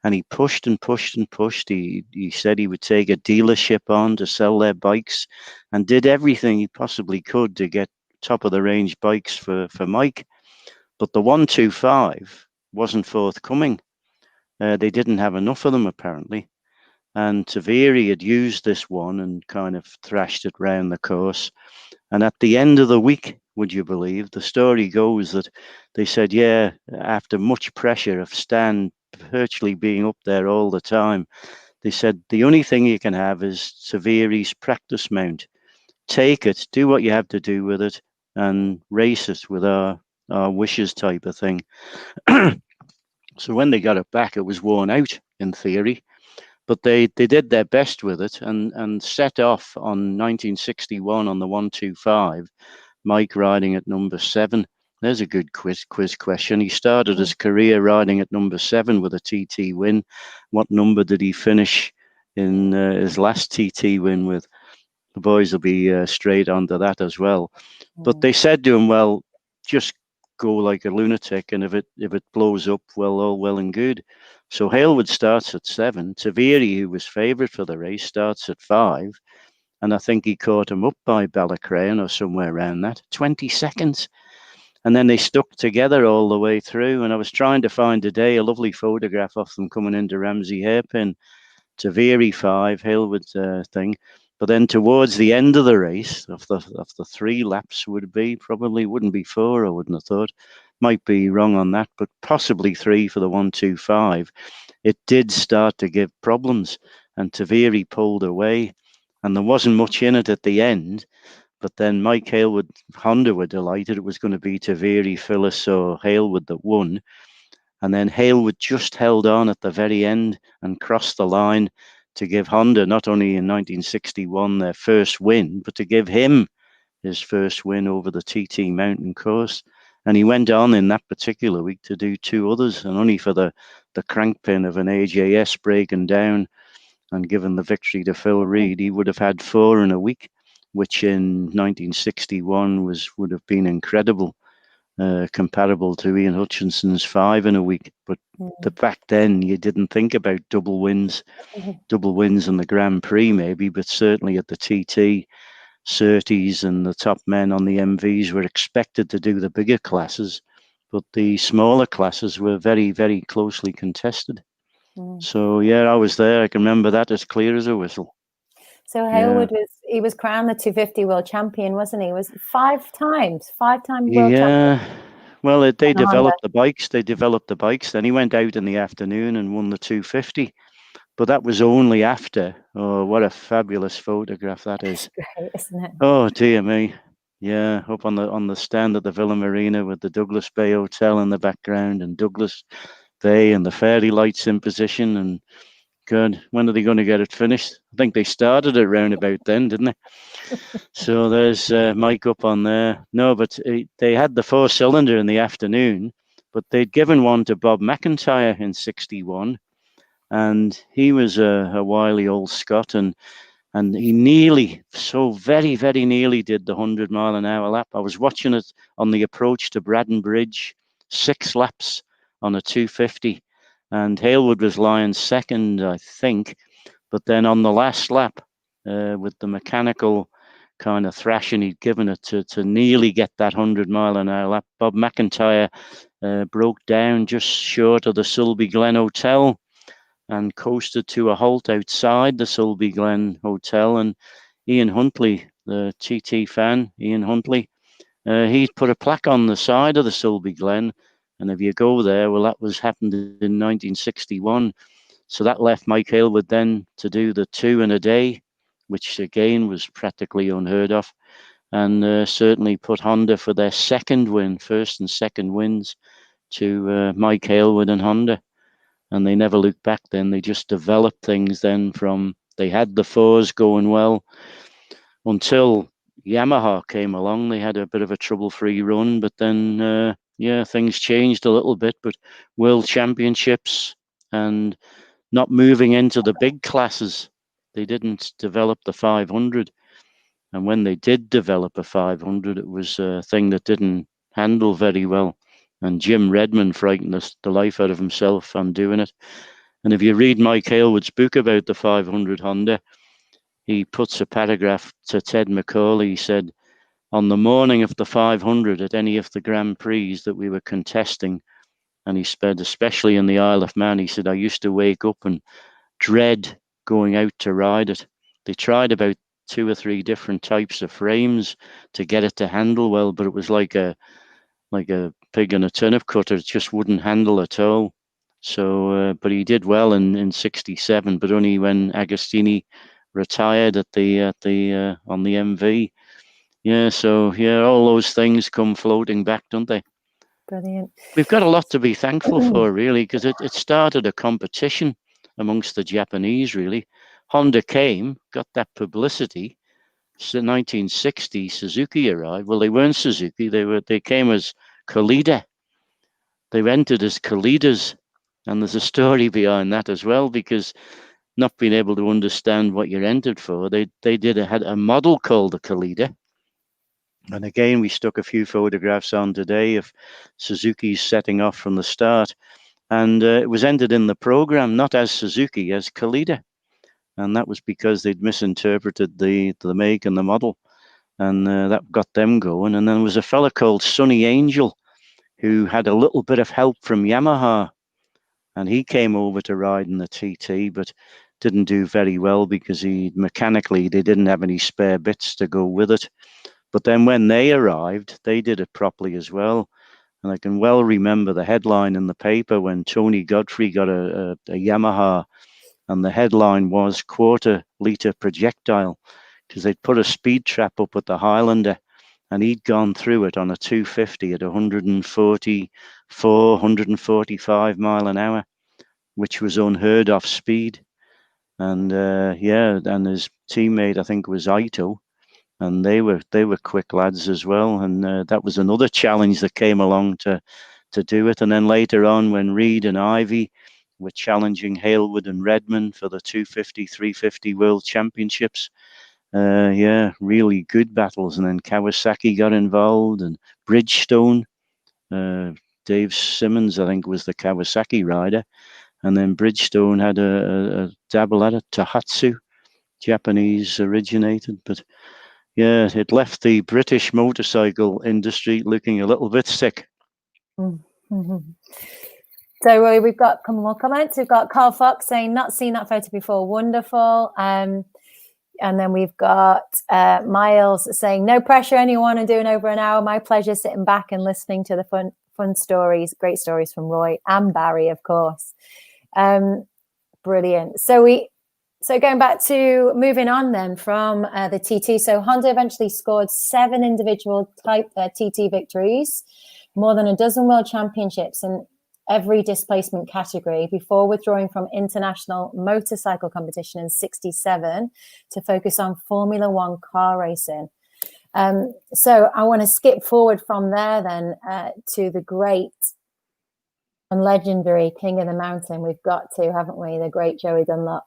Speaker 2: And he pushed and pushed and pushed. He said he would take a dealership on to sell their bikes and did everything he possibly could to get top of the range bikes for Mike. But the 125 wasn't forthcoming. They didn't have enough of them, apparently. And Taveri had used this one and kind of thrashed it round the course. And at the end of the week, would you believe, the story goes that they said, yeah, after much pressure of Stan virtually being up there all the time, they said, the only thing you can have is Taveri's practice mount. Take it, do what you have to do with it, and race it with our wishes type of thing. So when they got it back, it was worn out in theory. But they did their best with it and set off on 1961 on the 125, Mike riding at number 7. There's a good quiz question. He started his career riding at number 7 with a TT win. What number did he finish in his last TT win with? The boys will be straight onto that as well. But they said to him, well, just go like a lunatic, and if it blows up, well, all well and good. So Hailwood starts at 7. Taveri, who was favourite for the race, starts at 5. And I think he caught him up by Ballycrayan or somewhere around that, 20 seconds. And then they stuck together all the way through. And I was trying to find today a lovely photograph of them coming into Ramsey Hairpin. Taveri 5, Hailwood thing. But then towards the end of the race, of the 3 laps wouldn't be 4, I wouldn't have thought. Might be wrong on that, but possibly 3 for the 125. It did start to give problems, and Taveri pulled away, and there wasn't much in it at the end. But then Mike Hailwood, Honda were delighted it was going to be Taveri, Phyllis, or Hailwood that won. And then Hailwood just held on at the very end and crossed the line to give Honda not only in 1961 their first win, but to give him his first win over the TT mountain course. And he went on in that particular week to do 2 others, and only for the crank pin of an AJS breaking down and giving the victory to Phil Reed, he would have had 4 in a week, which in 1961 would have been incredible. Comparable to Ian Hutchinson's 5 in a week. But back then you didn't think about double wins in the Grand Prix maybe, but certainly at the TT, Surtees and the top men on the MVs were expected to do the bigger classes, but the smaller classes were very, very closely contested. So yeah, I was there. I can remember that as clear as a whistle.
Speaker 1: So Hailwood was crowned the 250 world champion, wasn't he? It was 5 times world champion.
Speaker 2: Yeah. Well, they developed the bikes. Then he went out in the afternoon and won the 250. But that was only after. Oh, what a fabulous photograph that is!
Speaker 1: Great, isn't it?
Speaker 2: Oh dear me. Yeah, up on the stand at the Villa Marina with the Douglas Bay Hotel in the background and Douglas Bay and the fairy lights in position. And good, when are they going to get it finished? I think they started it round about then, didn't they? So there's Mike up on there. No, but they had the 4-cylinder in the afternoon, but they'd given one to Bob McIntyre in 61, and he was a wily old Scot, and he very, very nearly did the 100-mile-an-hour lap. I was watching it on the approach to Braddon Bridge 6 laps on a 250, and Hailwood was lying second, I think. But then on the last lap, with the mechanical kind of thrashing he'd given it to nearly get that 100-mile-an-hour lap, Bob McIntyre broke down just short of the Sulby Glen Hotel and coasted to a halt outside the Sulby Glen Hotel. And Ian Huntley, the TT fan, Ian Huntley, he'd put a plaque on the side of the Sulby Glen. And if you go there, well, that happened in 1961. So that left Mike Hailwood then to do the 2 in a day, which again was practically unheard of, and certainly put Honda for their second win, first and second wins to Mike Hailwood and Honda. And they never looked back then. They just developed things then from, they had the 4s going well until Yamaha came along. They had a bit of a trouble-free run, but then, things changed a little bit. But World Championships and not moving into the big classes, they didn't develop the 500. And when they did develop a 500, it was a thing that didn't handle very well. And Jim Redmond frightened the life out of himself on doing it. And if you read Mike Hailwood's book about the 500 Honda, he puts a paragraph to Ted McCauley. He said, on the morning of the 500 at any of the Grand Prix that we were contesting, and he said, especially in the Isle of Man, he said, I used to wake up and dread going out to ride it. They tried about 2 or 3 different types of frames to get it to handle well, but it was like a pig in a turnip cutter. It just wouldn't handle at all. So, but he did well in 67, but only when Agostini retired on the MV. Yeah, so yeah, all those things come floating back, don't they?
Speaker 1: Brilliant.
Speaker 2: We've got a lot to be thankful for, really, because it started a competition amongst the Japanese, really. Honda came, got that publicity. So 1960, Suzuki arrived. Well, they weren't Suzuki. They came as Kalida. They entered as Kalidas, and there's a story behind that as well, because not being able to understand what you're entered for, they had a model called the Kalida. And again, we stuck a few photographs on today of Suzuki's setting off from the start. And it was entered in the program not as Suzuki, as Kalida. And that was because they'd misinterpreted the make and the model. And that got them going. And then there was a fella called Sonny Angel who had a little bit of help from Yamaha. And he came over to ride in the TT, but didn't do very well because mechanically they didn't have any spare bits to go with it. But then when they arrived, they did it properly as well. And I can well remember the headline in the paper when Tony Godfrey got a Yamaha, and the headline was quarter-litre projectile, because they'd put a speed trap up at the Highlander, and he'd gone through it on a 250 at 144, 145 mile an hour, which was unheard of speed. And and his teammate, I think, was Ito. And they were quick lads as well, and that was another challenge that came along to do it. And then later on, when Reed and Ivy were challenging Hailwood and Redmond for the 250, 350 World Championships, really good battles. And then Kawasaki got involved, and Bridgestone, Dave Simmons, I think, was the Kawasaki rider, and then Bridgestone had a dabble at it. Tohatsu, Japanese originated, but yeah, it left the British motorcycle industry looking a little bit sick.
Speaker 1: Mm-hmm. So we've got a couple more comments. We've got Carl Fox saying, not seen that photo before, wonderful. And then we've got Miles saying, no pressure, anyone, and doing over an hour. My pleasure sitting back and listening to the fun stories, great stories from Roy and Barry, of course. Brilliant. So going back to moving on then from the TT, so Honda eventually scored 7 individual type TT victories, more than a dozen world championships in every displacement category before withdrawing from international motorcycle competition in 67 to focus on Formula One car racing. So I want to skip forward from there then to the great and legendary King of the Mountain. We've got to, haven't we? The great Joey Dunlop.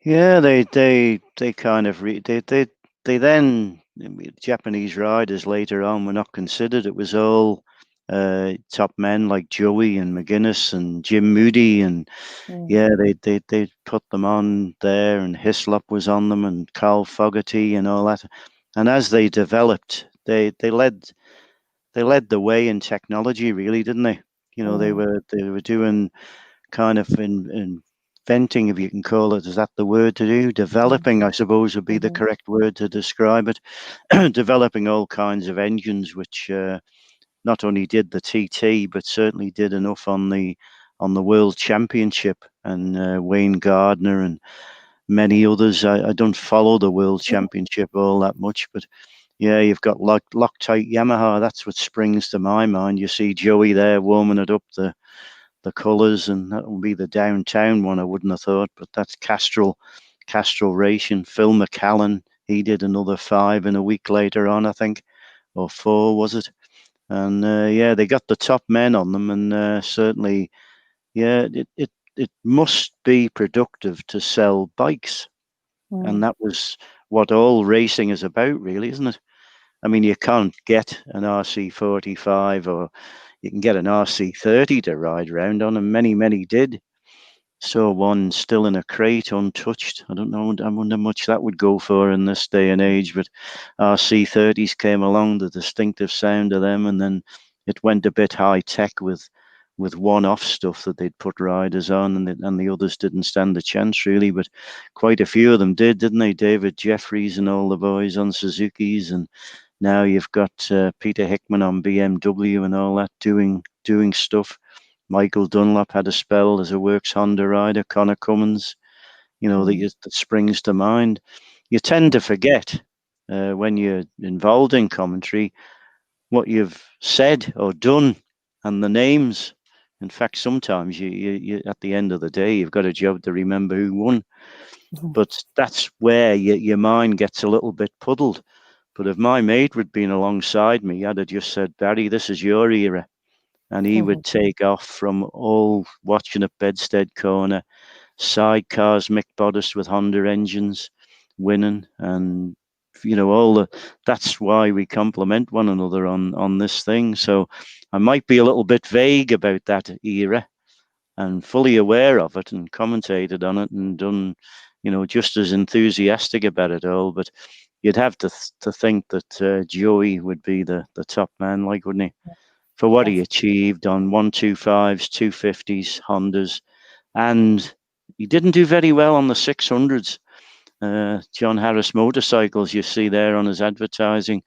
Speaker 2: Yeah, they kind of they then, Japanese riders later on were not considered. It was all top men like Joey and McGuinness and Jim Moody, and yeah, they put them on there, and Hislop was on them, and Carl Fogarty and all that. And as they developed, they led the way in technology, really, didn't they? They were doing kind of inventing, if you can call it, is that the word to do? Developing, I suppose, would be the correct word to describe it. Developing all kinds of engines, which not only did the TT, but certainly did enough on the World Championship, and Wayne Gardner and many others. I don't follow the World Championship all that much, but yeah, you've got Loctite Yamaha. That's what springs to my mind. You see Joey there warming it up, the colours, and that will be the downtown one. I wouldn't have thought, but that's Castrol Racing. Phil McCallan, he did another 5 in a week later on, I think, or 4 was it? And yeah, they got the top men on them, and certainly, yeah, it must be productive to sell bikes, and that was what all racing is about, really, isn't it? I mean, you can't get an RC45, or you can get an RC30 to ride around on, and many did. Saw one still in a crate, untouched. I don't know. I wonder how much that would go for in this day and age. But RC30s came along, the distinctive sound of them, and then it went a bit high tech with one-off stuff that they'd put riders on, and the others didn't stand a chance, really. But quite a few of them did, didn't they? David Jeffries and all the boys on Suzukis, and now you've got Peter Hickman on BMW and all that doing stuff. Michael Dunlop had a spell as a works Honda rider. Connor Cummins, that springs to mind. You tend to forget when you're involved in commentary what you've said or done and the names. In fact, sometimes you at the end of the day, you've got a job to remember who won. But that's where your mind gets a little bit puddled. But if my mate had been alongside me, I'd have just said, Barry, this is your era. And he would take off from all watching at Bedstead Corner, sidecars, Mick Boddice with Honda engines, winning, and that's why we complement one another on this thing. So I might be a little bit vague about that era, and fully aware of it, and commentated on it, and done, just as enthusiastic about it all. But you'd have to think that Joey would be the top man, like, wouldn't he? For what he achieved on 125s, 250s, Hondas, and he didn't do very well on the 600s. John Harris Motorcycles, you see there on his advertising,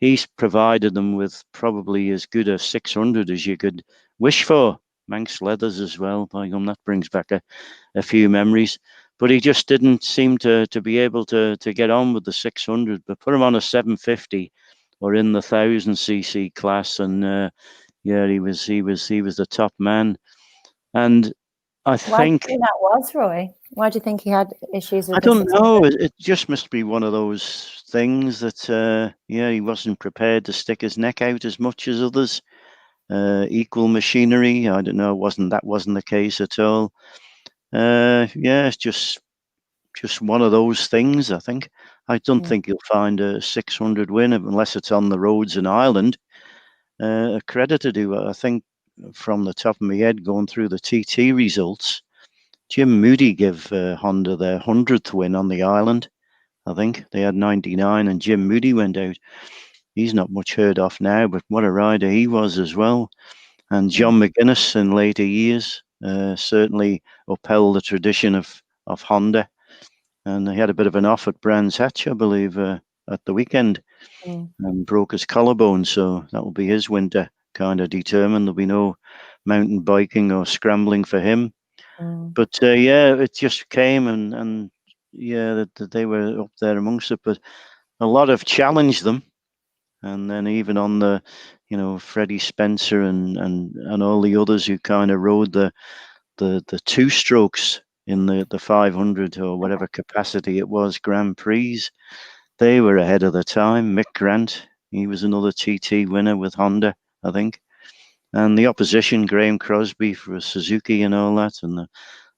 Speaker 2: he's provided them with probably as good a 600 as you could wish for. Manx leathers as well. By gum, that brings back a few memories. But he just didn't seem to be able to get on with the 600. But put him on a 750 or in the 1000cc class, and yeah, he was the top man. And I think,
Speaker 1: why do you think that was, Roy? Why do you think he had issues with?
Speaker 2: I don't know. It just must be one of those things that he wasn't prepared to stick his neck out as much as others. Equal machinery. I don't know. That wasn't the case at all. It's just one of those things, I think. I don't think you'll find a 600 win unless it's on the roads in Ireland. A credit to do. I think from the top of my head, going through the TT results, Jim Moody gave Honda their 100th win on the island. I think they had 99, and Jim Moody went out. He's not much heard of now, but what a rider he was as well. And John McGuinness in later years certainly upheld the tradition of Honda. And he had a bit of an off at Brands Hatch, I believe, at the weekend, and broke his collarbone. So that will be his winter kind of determined. There'll be no mountain biking or scrambling for him. But it just came, and that they were up there amongst it. But a lot have challenged them. And then even on the, Freddie Spencer and all the others who kind of rode the two strokes in the 500 or whatever capacity it was Grand Prix, they were ahead of the time. Mick Grant, he was another TT winner with Honda, I think. And the opposition, Graham Crosby for Suzuki and all that, and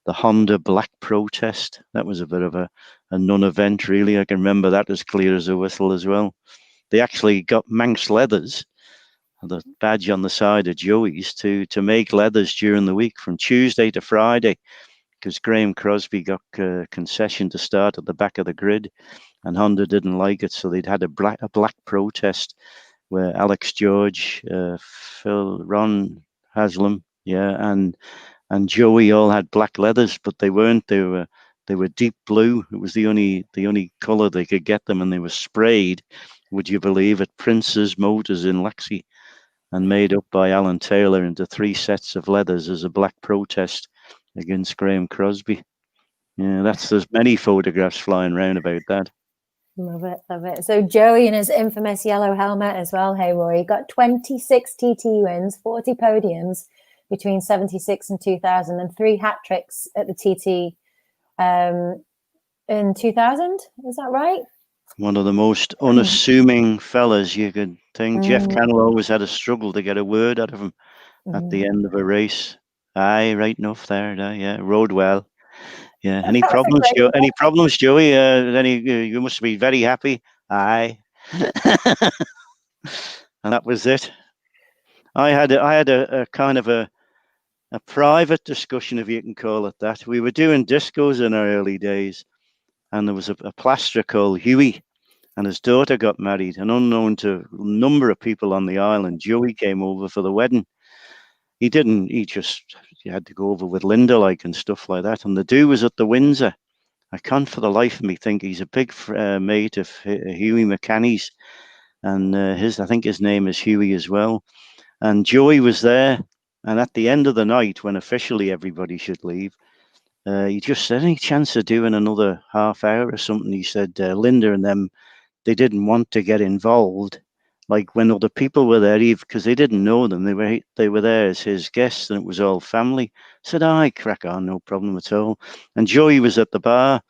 Speaker 2: the Honda Black Protest, that was a bit of a non-event, really. I can remember that as clear as a whistle as well. They actually got Manx leathers. the badge on the side of Joey's to make leathers during the week from Tuesday to Friday, because Graham Crosby got concession to start at the back of the grid, and Honda didn't like it, so they'd had a black protest where Alex George, Ron Haslam, and Joey all had black leathers, but they weren't. They were deep blue. It was the only color they could get them, and they were sprayed, would you believe, at Prince's Motors in Lexi, and made up by Alan Taylor into 3 sets of leathers as a black protest against Graham Crosby. Yeah, there's many photographs flying around about that.
Speaker 1: Love it, love it. So Joey in his infamous yellow helmet as well. Hey, Roy, he got 26 TT wins, 40 podiums between 76 and 2000, and 3 hat tricks at the TT in 2000. Is that right?
Speaker 2: One of the most unassuming fellas you could think. Jeff Cannell always had a struggle to get a word out of him at the end of a race. Aye, right enough there. Yeah, rode well. Yeah. Any problems, Joey? You must be very happy. Aye. And that was it. I had a kind of a private discussion, if you can call it that. We were doing discos in our early days, and there was a plasterer called Huey, and his daughter got married, and unknown to a number of people on the island, Joey came over for the wedding. He had to go over with Linda, and stuff like that. And the dude was at the Windsor. I can't for the life of me think he's a big mate of Huey McCanney's, and I think his name is Huey as well. And Joey was there, and at the end of the night, when officially everybody should leave, he just said, "Any chance of doing another half hour or something?" He said, Linda and them, they didn't want to get involved, like when other people were there, because they didn't know them. They were there as his guests, and it was all family. I said, "Aye, crack on, no problem at all." And Joey was at the bar,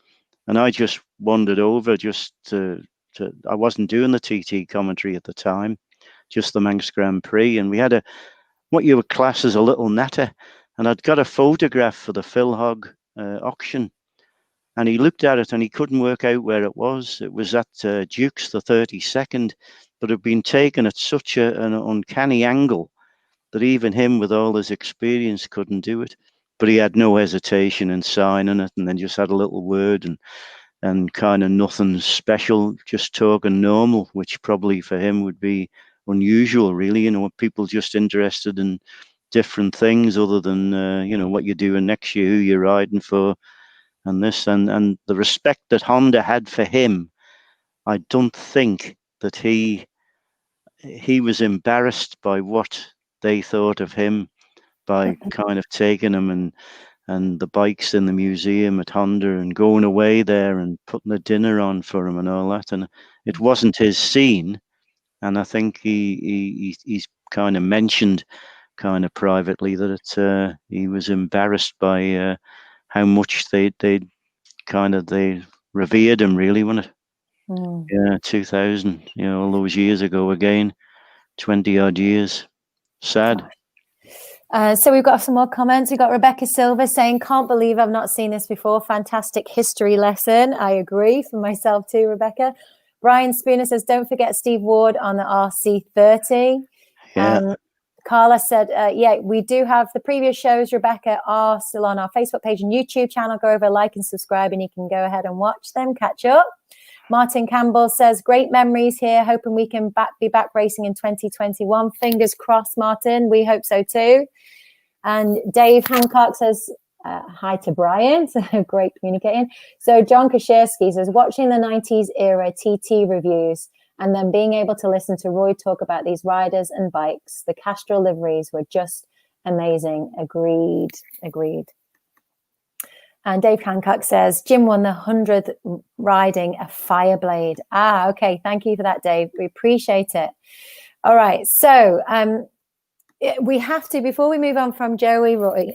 Speaker 2: and I just wandered over just to I wasn't doing the TT commentary at the time, just the Manx Grand Prix, and we had what you would class as a little natter, and I'd got a photograph for the Phil Hogg auction. And he looked at it and he couldn't work out where it was. It was at Duke's the 32nd, but it had been taken at such an uncanny angle that even him, with all his experience, couldn't do it. But he had no hesitation in signing it, and then just had a little word and kind of nothing special, just talking normal, which probably for him would be unusual, really. People just interested in different things other than, what you're doing next year, who you're riding for, and this, and the respect that Honda had for him. I don't think that he was embarrassed by what they thought of him, by kind of taking him and the bikes in the museum at Honda and going away there and putting the dinner on for him and all that. And it wasn't his scene. And I think he's kind of mentioned kind of privately that he was embarrassed by how much they revered him, really, wasn't it? Yeah, 2000, all those years ago again, 20 odd years. Sad.
Speaker 1: So we've got some more comments. We've got Rebecca Silver saying, "Can't believe I've not seen this before. Fantastic history lesson." I agree, for myself too, Rebecca. Brian Spooner says, "Don't forget Steve Ward on the RC30.
Speaker 2: Yeah.
Speaker 1: Carla said, "Yeah, we do have the previous shows, Rebecca, are still on our Facebook page and YouTube channel. Go over, like and subscribe, and you can go ahead and watch them, catch up." Martin Campbell says, "Great memories here. Hoping we can be back racing in 2021. Fingers crossed, Martin. We hope so too." And Dave Hancock says, "Hi to Brian." So great communicating. So John Kashersky says, "Watching the 90s era TT reviews and then being able to listen to Roy talk about these riders and bikes, the Castrol liveries were just amazing." Agreed. And Dave Hancock says, "Jim won the 100th riding a Fireblade." Okay. Thank you for that, Dave. We appreciate it. All right. So we have to, before we move on from Joey, Roy,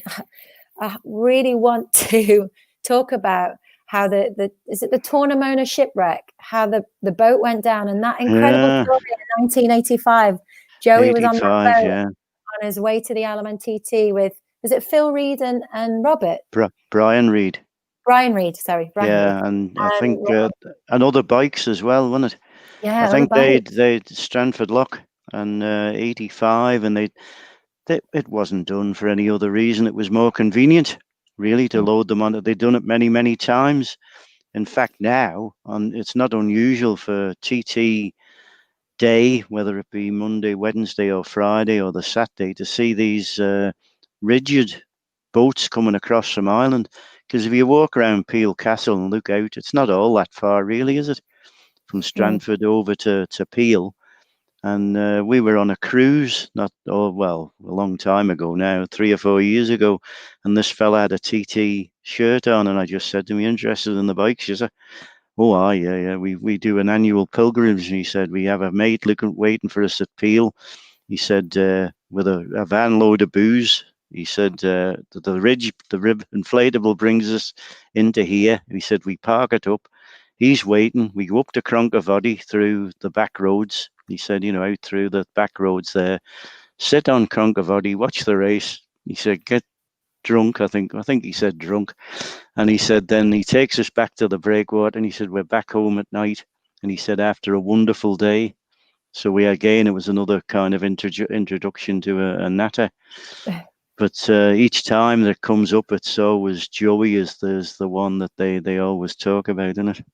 Speaker 1: I really want to talk about how is it the Tornamona shipwreck, how the boat went down, and that incredible story in 1985. Joey was on that boat on his way to the Alaman TT with, was it Phil Reed and Robert?
Speaker 2: Brian Reed.
Speaker 1: Brian Reed, sorry. Brian Reed.
Speaker 2: And I think and other bikes as well, wasn't it?
Speaker 1: Yeah,
Speaker 2: I think they'd Stranford Lock. and 85, and it wasn't done for any other reason. It was more convenient, really, to load them on. They'd done it many, many times. In fact, now, it's not unusual for TT day, whether it be Monday, Wednesday, or Friday, or the Saturday, to see these rigid boats coming across from Ireland. Because if you walk around Peel Castle and look out, it's not all that far, really, is it? From Strandford over to Peel. And we were on a cruise, a long time ago now, 3 or 4 years ago. And this fella had a TT shirt on, and I just said to him, "You interested in the bikes?" He said, "Oh, yeah. We do an annual pilgrimage." And he said, "We have a mate waiting for us at Peel." He said, with a van load of booze. He said, the Revved inflatable brings us into here. He said, we park it up. He's waiting. We go up to Cronkervoddy through the back roads. He said, out through the back roads there, sit on Cronkervoddy, watch the race. He said, get drunk. I think he said drunk. And he said, then he takes us back to the breakwater, and he said, we're back home at night. And he said, after a wonderful day. So it was another kind of introduction to a natter. But each time that comes up, it's always Joey is the one that they always talk about, isn't it?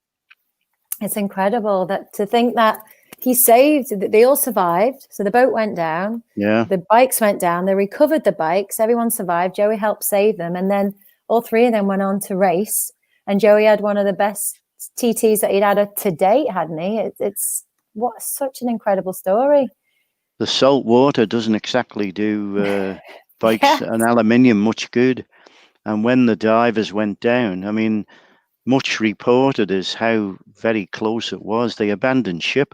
Speaker 1: It's incredible to think that he saved. They all survived. So the boat went down.
Speaker 2: Yeah.
Speaker 1: The bikes went down. They recovered the bikes. Everyone survived. Joey helped save them, and then all three of them went on to race. And Joey had one of the best TTs that he'd had to date, hadn't he? It's such an incredible story.
Speaker 2: The salt water doesn't exactly do bikes and aluminium much good. And when the divers went down, I mean, much reported is how very close it was. They abandoned ship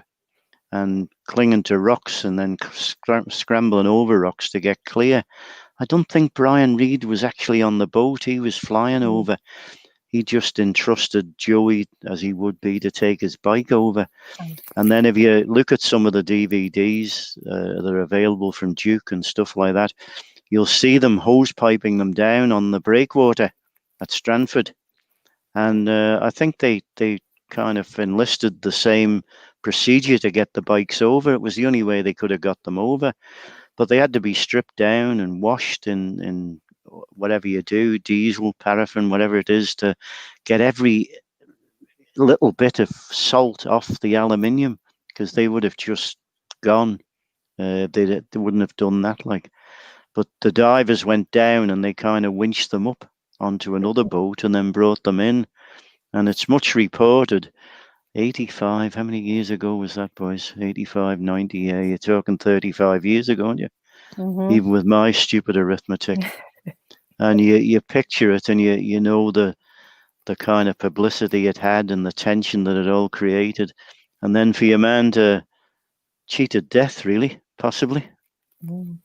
Speaker 2: and clinging to rocks and then scrambling over rocks to get clear. I don't think Brian Reid was actually on the boat. He was flying over. He just entrusted Joey, as he would be, to take his bike over. And then if you look at some of the DVDs that are available from Duke and stuff like that, you'll see them hose piping them down on the breakwater at Strandford. And I think they kind of enlisted the same procedure to get the bikes over. It was the only way they could have got them over. But they had to be stripped down and washed in whatever you do, diesel, paraffin, whatever it is, to get every little bit of salt off the aluminium, because they would have just gone. They wouldn't have done that. But the divers went down and they kind of winched them up onto another boat and then brought them in. And it's much reported. 85, how many years ago was that, boys? 85, 90, yeah, you're talking 35 years ago, aren't you? Even with my stupid arithmetic. And you picture it, and you know the kind of publicity it had and the tension that it all created. And then for your man to cheated death, really, possibly.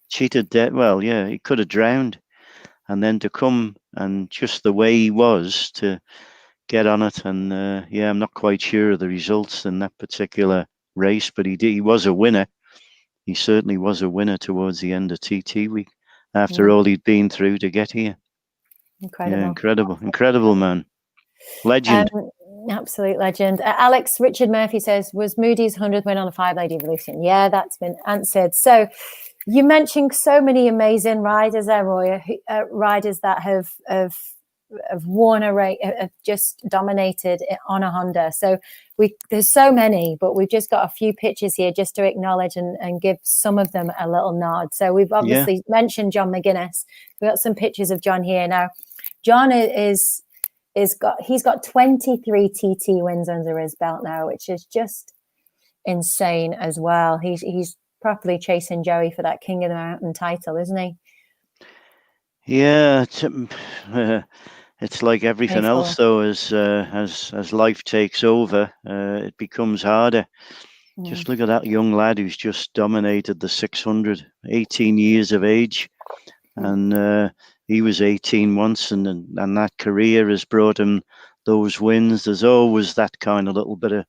Speaker 2: Cheated death, well, yeah, he could have drowned. And then to come and just the way he was to get on it. And I'm not quite sure of the results in that particular race, but he was a winner. He certainly was a winner towards the end of TT week after all he'd been through to get here.
Speaker 1: Incredible.
Speaker 2: Yeah, incredible man. Legend.
Speaker 1: Absolute legend. Alex Richard Murphy says, was Moody's 100th win on a 5-lady evolution? Yeah, that's been answered. So you mentioned so many amazing riders there, Roy, riders that have won a race, have just dominated on a Honda. So there's so many, but we've just got a few pictures here just to acknowledge and give some of them a little nod. So we've obviously mentioned John McGuinness. We've got some pictures of John here. Now, John he's got 23 TT wins under his belt now, which is just insane as well. He's properly chasing Joey for that King of the Mountain title, isn't he?
Speaker 2: Yeah, it's like everything else, though. As life takes over, it becomes harder. Just look at that young lad who's just dominated the 600, 18 years of age, and he was 18 once, and that career has brought him those wins. There's always that kind of little bit of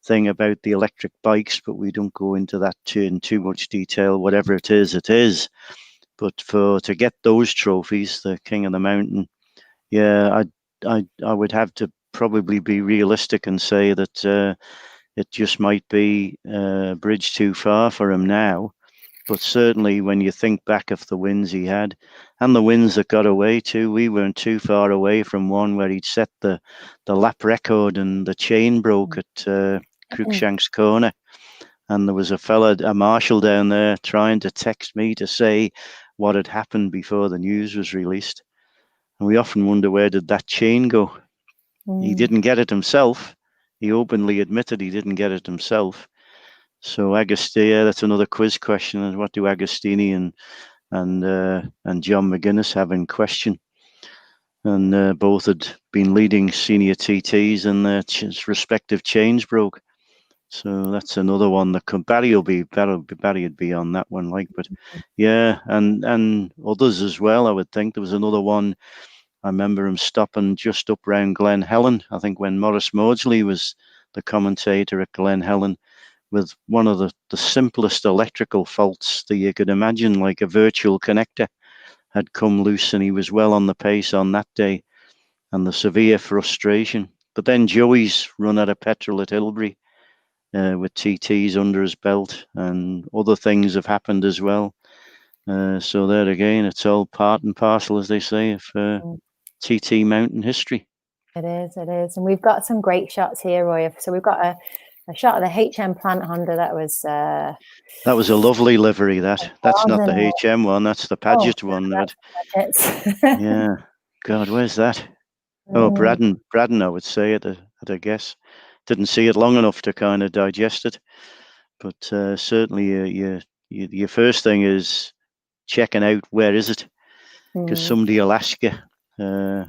Speaker 2: thing about the electric bikes, but we don't go into that in too much detail. Whatever it is, it is. But to get those trophies, the King of the Mountain, I would have to probably be realistic and say that it just might be a bridge too far for him now. But certainly when you think back of the wins he had and the wins that got away too, we weren't too far away from one where he'd set the lap record and the chain broke at Cruikshank's Corner. And there was a marshal down there trying to text me to say what had happened before the news was released. And we often wonder, where did that chain go? He didn't get it himself. He openly admitted he didn't get it himself. So Agostini, that's another quiz question. What do Agostini and John McGuinness have in question? And both had been leading senior TTs, and their respective chains broke. So that's another one that Barry would be on that one, like. But yeah, and others as well. I would think there was another one. I remember him stopping just up round Glen Helen. I think when Maurice Maudsley was the commentator at Glen Helen, with one of the simplest electrical faults that you could imagine, like a virtual connector had come loose, and he was well on the pace on that day, and the severe frustration. But then Joey's run out of petrol at Ilbury with TTs under his belt, and other things have happened as well. So there again, it's all part and parcel, as they say, of TT mountain history.
Speaker 1: It is. And we've got some great shots here, Roy. So we've got a shot of the HM Plant Honda. That was
Speaker 2: a lovely livery. That's not the HM one. That's the Paget one. Yeah. God, where's that? Oh, Braddon, I would say at a guess. Didn't see it long enough to kind of digest it. But certainly your first thing is checking out where is it, because somebody will ask you. Yeah,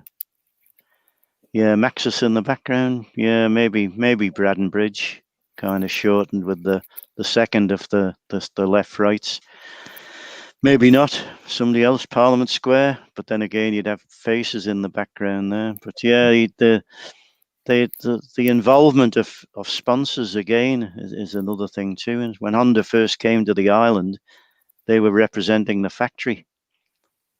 Speaker 2: Maxus in the background. Yeah, maybe Braddon Bridge, kind of shortened with the second of the left rights. Maybe not. Somebody else, Parliament Square. But then again, you'd have faces in the background there. But yeah, the involvement of sponsors again is another thing too. And when Honda first came to the island, they were representing the factory,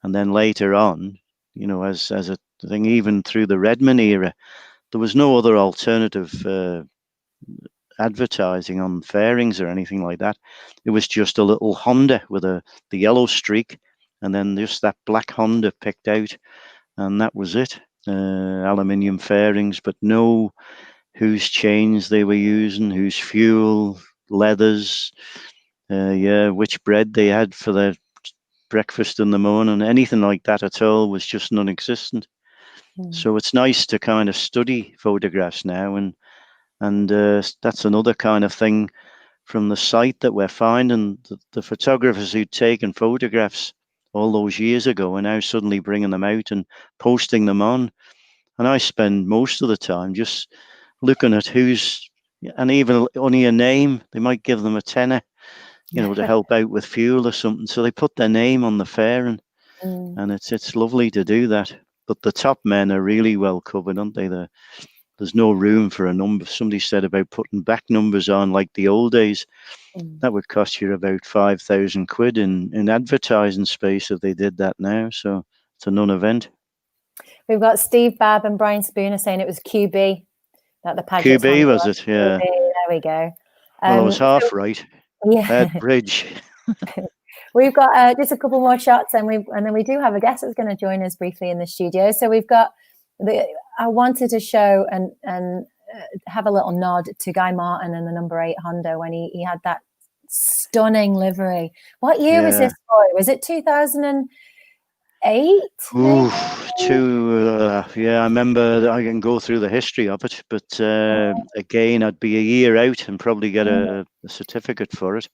Speaker 2: and then later on, as a thing, even through the Redman era, there was no other alternative advertising on fairings or anything like that. It was just a little Honda with the yellow streak, and then just that black Honda picked out, and that was it. Aluminium fairings, but no whose chains they were using, whose fuel, leathers, which bread they had for their breakfast in the morning, anything like that at all was just non-existent. So it's nice to kind of study photographs now, and that's another kind of thing from the site that we're finding. The photographers who'd taken photographs all those years ago are now suddenly bringing them out and posting them on. And I spend most of the time just looking at and even only a name. They might give them a tenner, to help out with fuel or something. So they put their name on the fairing, and it's lovely to do that. But the top men are really well covered, aren't they? There's no room for a number. Somebody said about putting back numbers on like the old days. That would cost you about 5,000 quid in advertising space if they did that now. So it's a non-event.
Speaker 1: We've got Steve Babb and Brian Spooner saying it was QB. That the Paget
Speaker 2: QB was it? Yeah.
Speaker 1: QB, there we go.
Speaker 2: Well, I was half right.
Speaker 1: Yeah.
Speaker 2: Bad bridge.
Speaker 1: We've got just a couple more shots, and then we do have a guest that's going to join us briefly in the studio. So we've got I wanted to show and have a little nod to Guy Martin and the number 8 Honda when he had that stunning livery. What year was this, boy? Was it 2008?
Speaker 2: Yeah, I remember. I can go through the history of it, but again, I'd be a year out and probably get a certificate for it.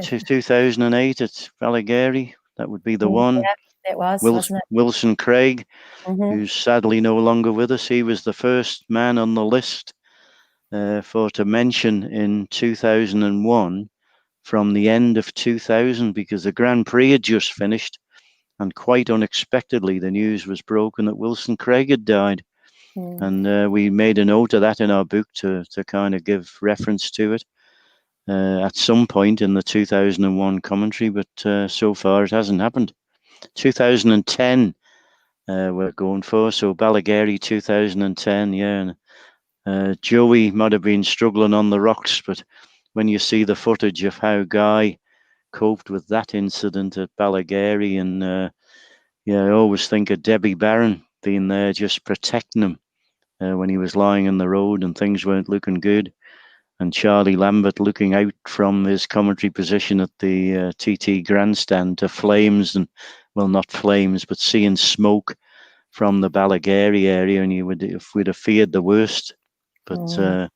Speaker 2: 2008 at Ballygarry, that would be the one.
Speaker 1: Yeah, it was, wasn't it?
Speaker 2: Wilson Craig, who's sadly no longer with us. He was the first man on the list to mention in 2001 from the end of 2000, because the Grand Prix had just finished, and quite unexpectedly the news was broken that Wilson Craig had died. And we made a note of that in our book to kind of give reference to it at some point in the 2001 commentary, but so far it hasn't happened. 2010 we're going for, so Ballygarry 2010, yeah. And Joey might have been struggling on the rocks, but when you see the footage of how Guy coped with that incident at Balagary, and I always think of Debbie Barron being there just protecting him when he was lying in the road and things weren't looking good, and Charlie Lambert looking out from his commentary position at the TT grandstand to flames, and well, not flames, but seeing smoke from the Balagary area, and we'd have feared the worst. But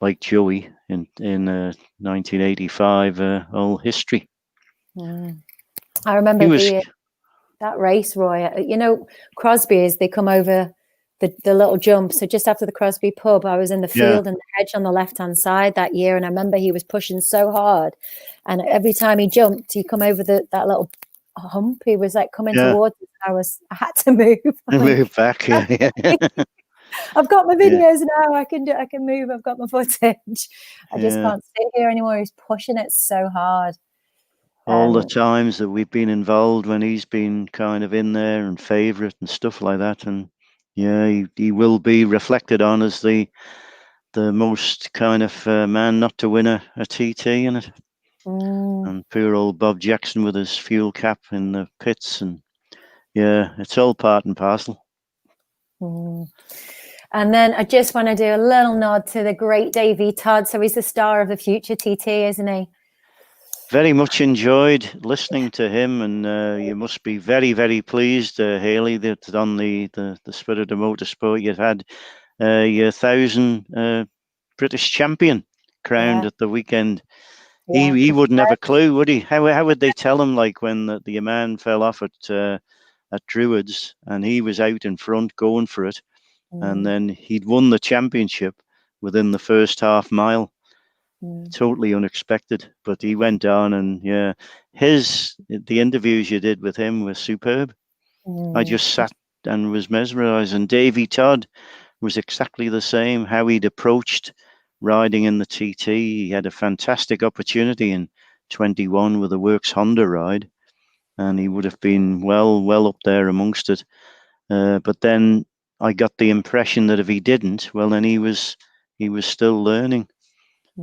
Speaker 2: like Joey in 1985, all history.
Speaker 1: I remember that race, Roy. You know, Crosby's, they come over the little jump. So just after the Crosby pub, I was in the field and the hedge on the left-hand side that year, and I remember he was pushing so hard. And every time he jumped, he come over that little hump. He was like coming towards us. I had to move.
Speaker 2: Move back, yeah.
Speaker 1: I've got my videos now. I can move. I've got my footage. I just can't sit here anymore. He's pushing it so hard.
Speaker 2: All the times that we've been involved when he's been kind of in there and favourite and stuff like that, and he will be reflected on as the most kind of man not to win a TT in it. And poor old Bob Jackson with his fuel cap in the pits, and it's all part and parcel.
Speaker 1: And then I just want to do a little nod to the great Davey Todd. So he's the star of the future TT, isn't he?
Speaker 2: Very much enjoyed listening to him, and you must be very, very pleased, Hailey, that on the Spirit of Motorsport you've had your 1,000 British champion crowned at the weekend. He wouldn't have a clue, would he? How would they tell him, like when the man fell off at Druids and he was out in front going for it, and then he'd won the championship within the first half mile. Totally unexpected, but he went on, and the interviews you did with him were superb. I just sat and was mesmerized, and Davey Todd was exactly the same. How he'd approached riding in the TT. He had a fantastic opportunity in 21 with the Works Honda ride, and he would have been well up there amongst it. But then I got the impression that if he didn't, well, then he was still learning.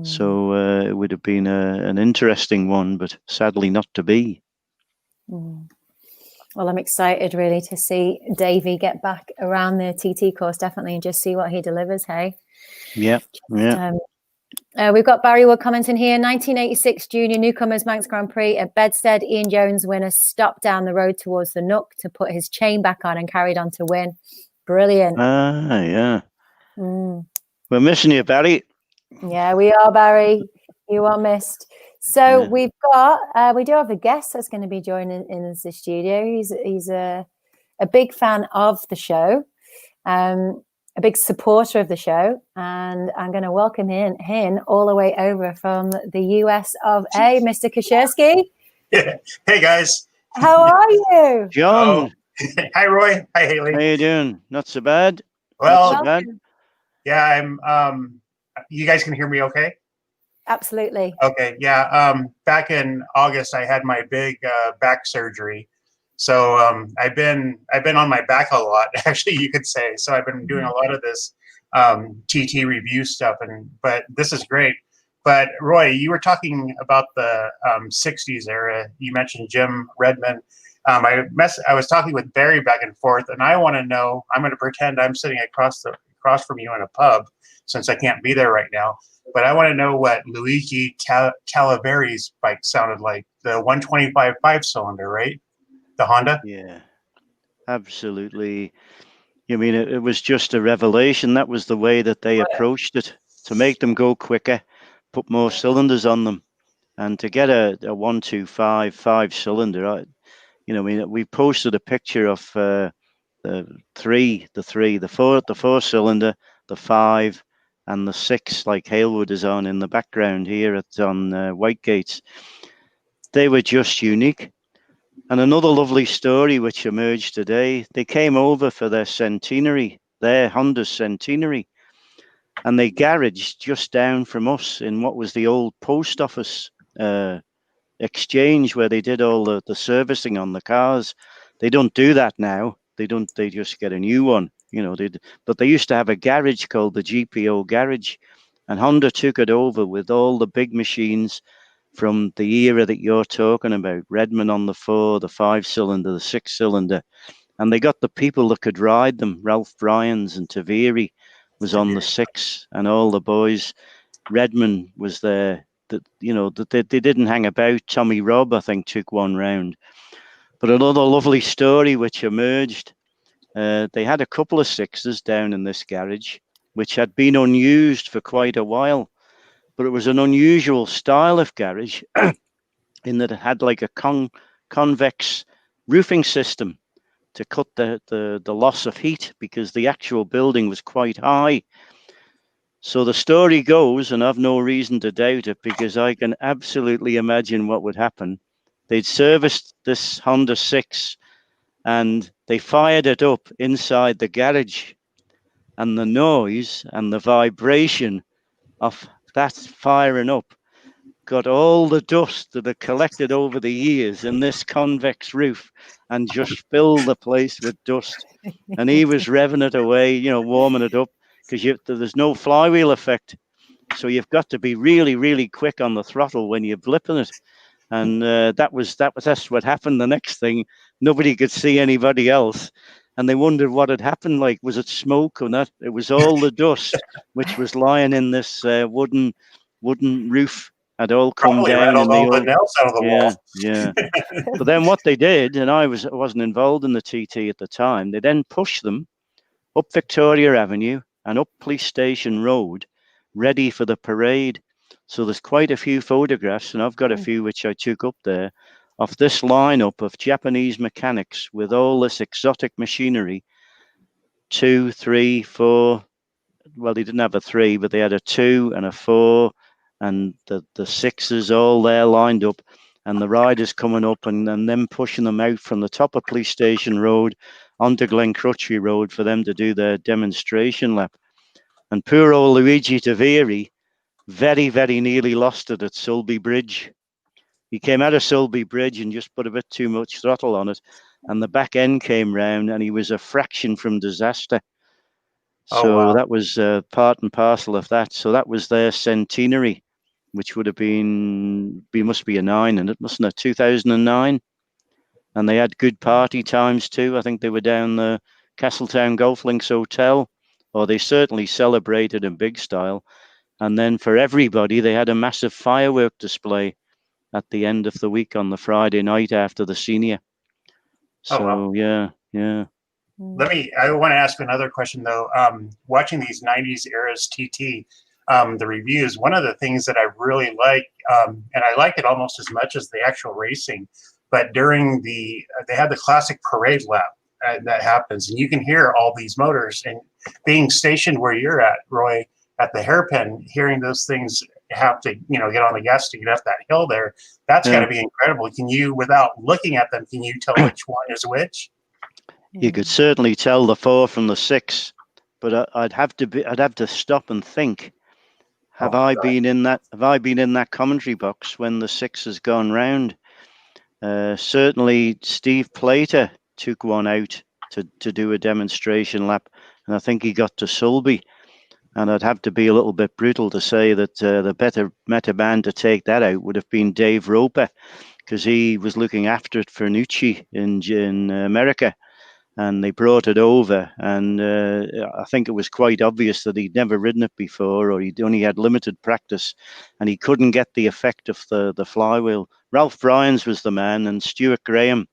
Speaker 2: So it would have been an interesting one, but sadly not to be.
Speaker 1: Well, I'm excited really to see Davey get back around the TT course, definitely, and just see what he delivers, hey?
Speaker 2: Yeah.
Speaker 1: We've got Barry Wood commenting here. 1986 Junior Newcomers Manx Grand Prix at Bedstead. Ian Jones winner stopped down the road towards the Nook to put his chain back on and carried on to win. Brilliant.
Speaker 2: Yeah. We're missing you, Barry.
Speaker 1: Yeah, we are, Barry. You are missed. So we've got, we do have a guest that's going to be joining in the studio. He's a big fan of the show, a big supporter of the show, and I'm going to welcome him all the way over from the US of A, Mr. Kosierski.
Speaker 3: Yeah. Hey, guys.
Speaker 1: How are you?
Speaker 2: John.
Speaker 3: Oh. Hi, Roy. Hi, Hailey.
Speaker 2: How you doing? Not so bad.
Speaker 3: Well,
Speaker 2: not so bad.
Speaker 3: Yeah, I'm. You guys can hear me okay?
Speaker 1: Absolutely.
Speaker 3: Okay. Yeah. Back in August, I had my big back surgery. So I've been on my back a lot, actually, you could say. So I've been doing a lot of this TT review stuff, but this is great. But Roy, you were talking about the 60s era. You mentioned Jim Redmond. I was talking with Barry back and forth, and I want to know. I'm going to pretend I'm sitting across from you in a pub, since I can't be there right now. But I want to know what Luigi Calaveri's bike sounded like. The 125 5-cylinder, right? The Honda?
Speaker 2: Yeah, absolutely. You mean it was just a revelation. That was the way that they approached it, to make them go quicker, put more cylinders on them, and to get a 125 5-cylinder. We posted a picture of the 4-cylinder, the 5, and the 6, like Halewood is on in the background here on Whitegates. They were just unique. And another lovely story which emerged today, they came over for their centenary, their Honda's centenary, and they garaged just down from us in what was the old post office exchange, where they did all the servicing on the cars. They don't do that now. They just get a new one but they used to have a garage called the GPO garage, and Honda took it over with all the big machines from the era that you're talking about, Redman on the 4, the 5-cylinder, the 6-cylinder, and they got the people that could ride them. Ralph Bryans and Taveri was on the 6, and all the boys. Redman was there. That they didn't hang about. Tommy Robb, I think, took one round. But another lovely story which emerged. They had a couple of 6s down in this garage, which had been unused for quite a while. But it was an unusual style of garage in that it had like a convex roofing system to cut the loss of heat, because the actual building was quite high. So the story goes, and I've no reason to doubt it, because I can absolutely imagine what would happen. They'd serviced this Honda 6 and they fired it up inside the garage, and the noise and the vibration of that firing up got all the dust that had collected over the years in this convex roof and just filled the place with dust. And he was revving it away, warming it up, because there's no flywheel effect. So you've got to be really, really quick on the throttle when you're blipping it. And that's what happened. The next thing, nobody could see anybody else. And they wondered what had happened. Like, was it smoke or not? It was all the dust, which was lying in this wooden roof, had all come
Speaker 3: Probably
Speaker 2: down.
Speaker 3: rattled all the nails out of the wall.
Speaker 2: Yeah. But then what they did, and I wasn't involved in the TT at the time, they then pushed them up Victoria Avenue and up Police Station Road, ready for the parade. So there's quite a few photographs, and I've got a few which I took up there, of this lineup of Japanese mechanics with all this exotic machinery. 2, 3, 4. Well, they didn't have a 3, but they had a 2 and a 4, and the 6s all there lined up, and the riders coming up and them pushing them out from the top of Police Station Road onto Glencrutchy Road for them to do their demonstration lap. And poor old Luigi Taveri very, very nearly lost it at Sulby Bridge. He came out of Sulby Bridge and just put a bit too much throttle on it, and the back end came round, and he was a fraction from disaster. So
Speaker 3: wow.
Speaker 2: That was part and parcel of that. So that was their centenary, which would have must be a 9, and it mustn't have 2009. And they had good party times too. I think they were down the Castletown Golf Links Hotel, or they certainly celebrated in big style. And then for everybody, they had a massive firework display at the end of the week on the Friday night after the senior. So, wow. Yeah.
Speaker 3: I want to ask another question though. Watching these 90s eras TT, the reviews, one of the things that I really like, and I like it almost as much as the actual racing, but during they had the classic parade lap that happens, and you can hear all these motors, and being stationed where you're at, Roy, at the hairpin, hearing those things have to, get on the gas to get up that hill there, that's got to be incredible. Can you, without looking at them, can you tell which one is which?
Speaker 2: You could certainly tell the 4 from the 6, but I'd have to stop and think. Have I been in that commentary box when the 6 has gone round? Certainly, Steve Plater took one out to do a demonstration lap, and I think he got to Sulby. And I'd have to be a little bit brutal to say that the better man to take that out would have been Dave Roper, because he was looking after it for Nucci in America. And they brought it over, and I think it was quite obvious that he'd never ridden it before, or he'd only had limited practice, and he couldn't get the effect of the flywheel. Ralph Bryans was the man, and Stuart Graham.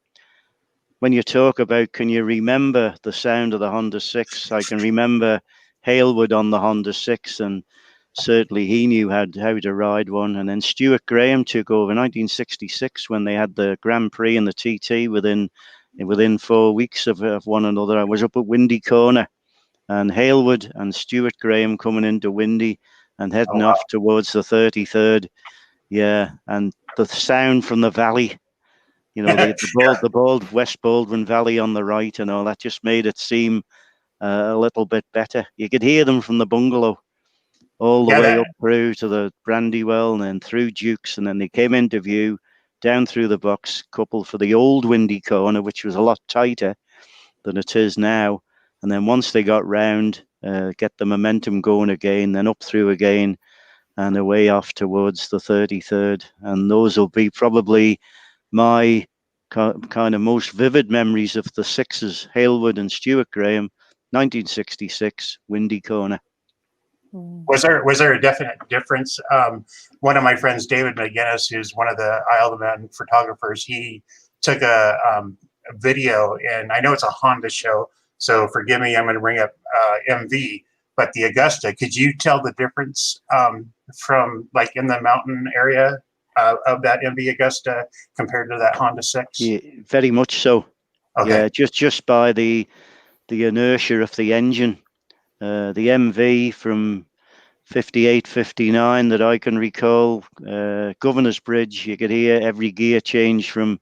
Speaker 2: When you talk about, can you remember the sound of the Honda 6? I can remember Hailwood on the Honda 6, and certainly he knew how to ride one. And then Stuart Graham took over in 1966 when they had the Grand Prix and the TT within 4 weeks of one another. I was up at Windy Corner, and Hailwood and Stuart Graham coming into Windy and heading off towards the 33rd. Yeah, and the sound from the valley, the bald West Baldwin Valley on the right and all that just made it seem a little bit better. You could hear them from the bungalow all the way up through to the Brandywell and then through Duke's, and then they came into view down through the box couple for the old Windy Corner, which was a lot tighter than it is now. And then once they got round, get the momentum going again, then up through again, and away off towards the 33rd. And those will be probably my kind of most vivid memories of the sixes, Halewood and Stuart Graham, 1966, Windy Corner.
Speaker 3: Was there a definite difference? One of my friends, David McGinnis, who's one of the Isle of Man photographers, he took a video, and I know it's a Honda show, so forgive me, I'm going to bring up MV, but the Augusta, could you tell the difference from like in the mountain area of that MV Augusta compared to that Honda 6?
Speaker 2: Yeah, very much so.
Speaker 3: Okay.
Speaker 2: Yeah, just by the inertia of the engine. The MV from 58, 59 that I can recall, Governor's Bridge, you could hear every gear change from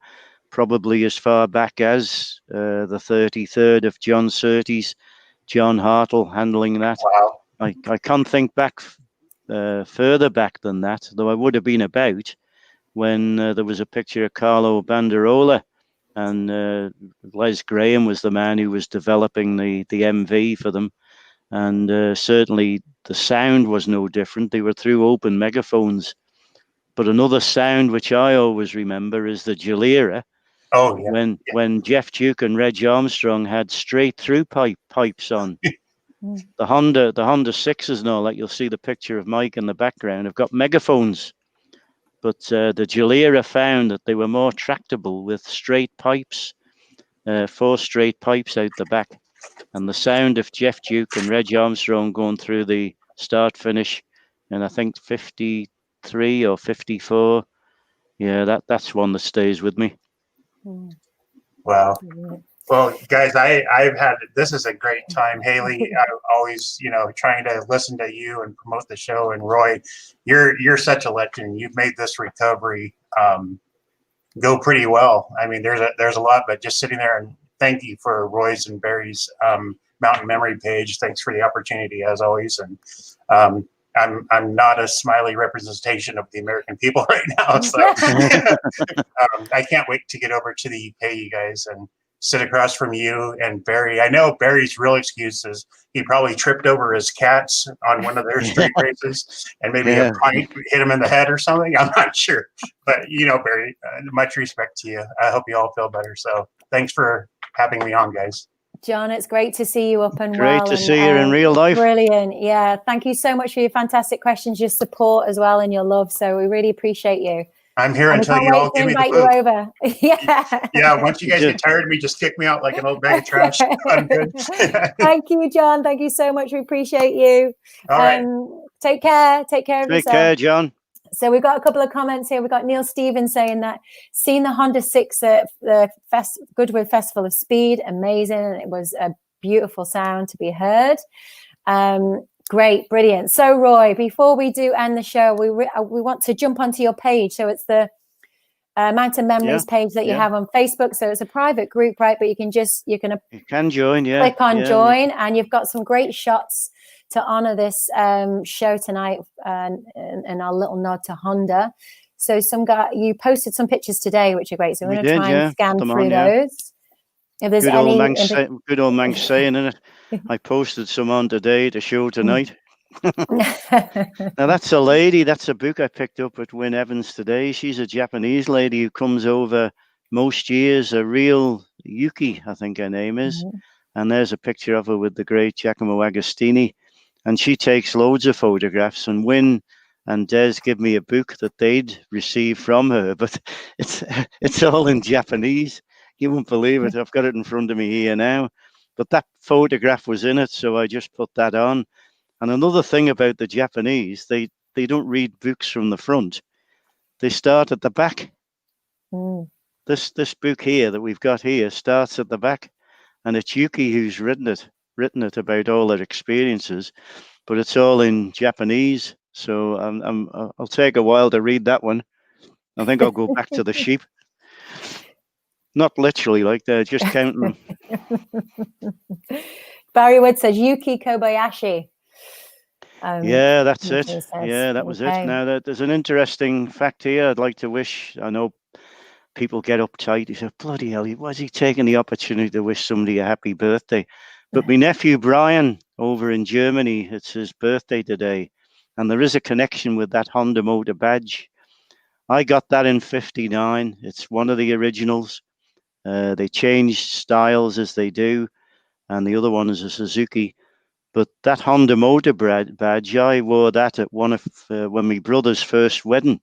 Speaker 2: probably as far back as the 33rd of John Surtees, John Hartle handling that.
Speaker 3: Wow.
Speaker 2: I can't think back further back than that, though I would have been about when there was a picture of Carlo Banderola, and Les Graham was the man who was developing the MV for them. And certainly the sound was no different. They were through open megaphones. But another sound which I always remember is the Gilera.
Speaker 3: Oh, yeah.
Speaker 2: When Jeff Duke and Reg Armstrong had straight through pipes on. The Honda 6s and all that, you'll see the picture of Mike in the background, have got megaphones. But the Gilera found that they were more tractable with straight pipes, 4 straight pipes out the back. And the sound of Jeff Duke and Reg Armstrong going through the start finish, and I think 53 or 54. Yeah, that's one that stays with me.
Speaker 3: Wow. Well, guys, this is a great time. Hailey, I'm always, trying to listen to you and promote the show. And Roy, you're such a legend. You've made this recovery go pretty well. I mean, there's a lot, but just sitting there, and thank you for Roy's and Barry's Mountain Memory page. Thanks for the opportunity, as always. And I'm not a smiley representation of the American people right now, so I can't wait to get over to the UK, you guys, and sit across from you and Barry. I know Barry's real excuse is he probably tripped over his cats on one of their street races, and maybe a pint hit him in the head or something. I'm not sure, but Barry, much respect to you. I hope you all feel better. So thanks for having me on, guys.
Speaker 1: John, it's great to see you up and
Speaker 2: well. Great to see you in real life.
Speaker 1: Brilliant. Yeah. Thank you so much for your fantastic questions, your support as well, and your love. So we really appreciate you.
Speaker 3: I'm here until you all give me the boot.
Speaker 1: You over.
Speaker 3: Yeah. Once you guys get tired of me, just kick me out like an old bag of trash. I'm good.
Speaker 1: Thank you, John. Thank you so much. We appreciate you.
Speaker 3: All right.
Speaker 1: Take care. Take care of yourself.
Speaker 2: Take care, John.
Speaker 1: So we've got a couple of comments here. We've got Neil Stevens saying that seen the Honda 6 at the Goodwood Festival of Speed. Amazing. It was a beautiful sound to be heard. Great, brilliant. So Roy, before we do end the show, we want to jump onto your page. So it's the Mountain Memories page that you have on Facebook. So it's a private group, right? But you can
Speaker 2: join,
Speaker 1: click on join, and you've got some great shots to honor this show tonight, and our little nod to Honda. So you posted some pictures today, which are great. So we're going to try and scan through those. If there's
Speaker 2: good old Manx saying in it. I posted some on today to show tonight. Now that's a lady. That's a book I picked up at Wyn Evans today. She's a Japanese lady who comes over most years. A real Yuki, I think her name is. And there's a picture of her with the great Giacomo Agostini. And she takes loads of photographs. And Wyn and Des give me a book that they'd received from her, but it's all in Japanese. You won't believe it. I've got it in front of me here now. But that photograph was in it, so I just put that on. And another thing about the Japanese, they don't read books from the front. They start at the back. This book here that we've got here starts at the back, and it's Yuki who's written it about all their experiences, but it's all in Japanese. So I'll take a while to read that one. I think I'll go back to the sheep. Not literally like they're just counting them.
Speaker 1: Barry Wood says Yuki Kobayashi.
Speaker 2: Yeah, that's it. Yeah, that was it. Now, there's an interesting fact here I'd like to wish. I know people get uptight. He said, bloody hell, why is he taking the opportunity to wish somebody a happy birthday? But my nephew Brian over in Germany, it's his birthday today, and there is a connection with that Honda Motor badge. I got that in '59. It's one of the originals. They changed styles as they do, and the other one is a Suzuki. But that Honda Motor badge, I wore that at one of when my brother's first wedding.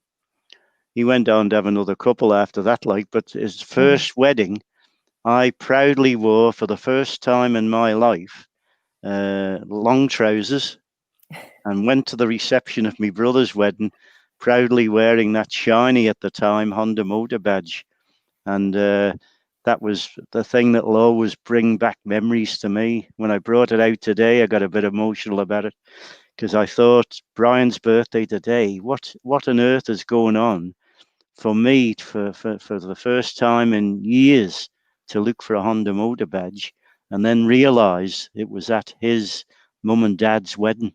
Speaker 2: He went on to have another couple after that, but his first wedding, I proudly wore for the first time in my life long trousers, and went to the reception of my brother's wedding proudly wearing that shiny at the time Honda Motor badge. And that was the thing that will always bring back memories to me. When I brought it out today, I got a bit emotional about it, because I thought, Brian's birthday today, what on earth is going on for me for the first time in years to look for a Honda Motor badge, and then realize it was at his mum and dad's wedding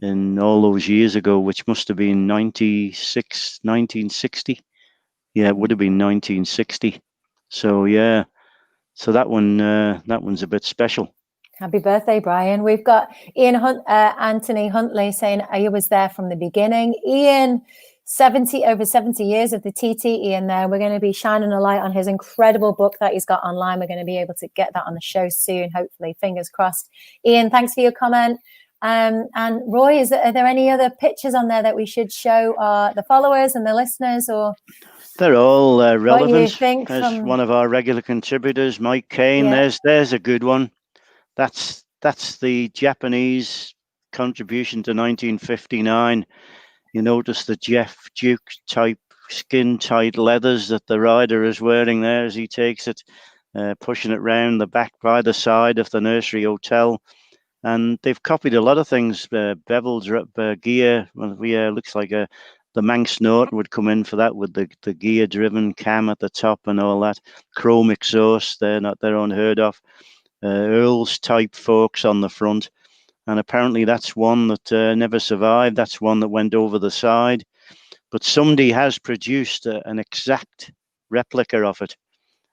Speaker 2: in all those years ago, which must have been 1960. Yeah, it would have been 1960. So yeah, so that one's a bit special.
Speaker 1: Happy birthday, Brian. We've got Anthony Huntley saying he was there from the beginning. Ian, over 70 years of the TT, Ian there. We're going to be shining a light on his incredible book that he's got online. We're going to be able to get that on the show soon, hopefully, fingers crossed. Ian, thanks for your comment. And Roy, are there any other pictures on there that we should show the followers and the listeners? Or
Speaker 2: they're all relevant.
Speaker 1: What you think
Speaker 2: There's one of our regular contributors, Mike Kane. Yeah. There's a good one. That's the Japanese contribution to 1959. You notice the Jeff Duke type skin tight leathers that the rider is wearing there as he takes it, pushing it round the back by the side of the Nursery Hotel. And they've copied a lot of things, beveled gear. Well, looks like the Manx Norton would come in for that, with the gear-driven cam at the top and all that. Chrome exhaust, they're unheard of. Earl's type forks on the front. And apparently that's one that never survived. That's one that went over the side. But somebody has produced an exact replica of it.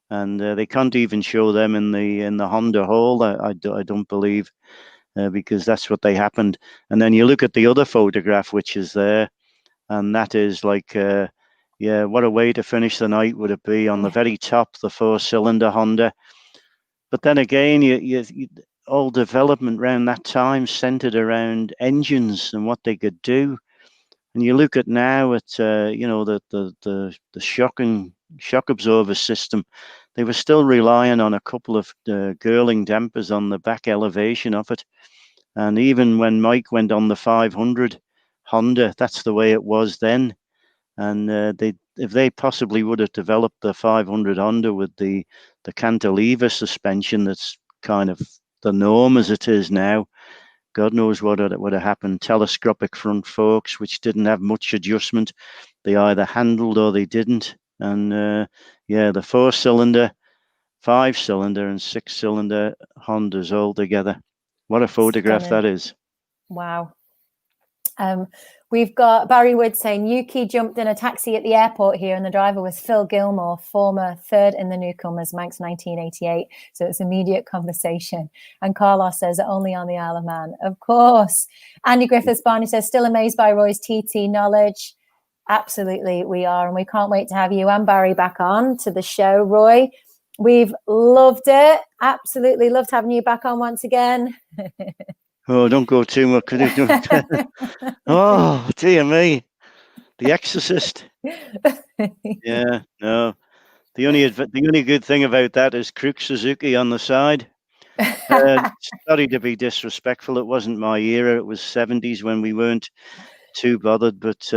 Speaker 2: And they can't even show them in the Honda Hall, I don't believe. Because that's what they happened. And then you look at the other photograph, which is there, and that is like, what a way to finish the night would it be, on the very top, the 4-cylinder Honda. But then again, you all development around that time centered around engines and what they could do. And you look at now at the shock absorber system. They were still relying on a couple of Girling dampers on the back elevation of it. And even when Mike went on the 500 Honda, that's the way it was then. And if they possibly would have developed the 500 Honda with the cantilever suspension, that's kind of the norm as it is now, God knows what would have happened. Telescopic front forks, which didn't have much adjustment. They either handled or they didn't. And the 4-cylinder, 5-cylinder and 6-cylinder Hondas all together. What a photograph that is.
Speaker 1: Wow. We've got Barry Wood saying, Yuki jumped in a taxi at the airport here and the driver was Phil Gilmore, former third in the newcomers, Manx 1988. So it's immediate conversation. And Carlos says, only on the Isle of Man. Of course. Andy Griffiths-Barney says, still amazed by Roy's TT knowledge. Absolutely, we are. And we can't wait to have you and Barry back on to the show, Roy. We've loved it. Absolutely loved having you back on once again.
Speaker 2: Oh, don't go too much. Oh, dear me. The Exorcist. Yeah, no. The only good thing about that is Crook Suzuki on the side. Sorry to be disrespectful. It wasn't my era. It was 70s when we weren't too bothered. But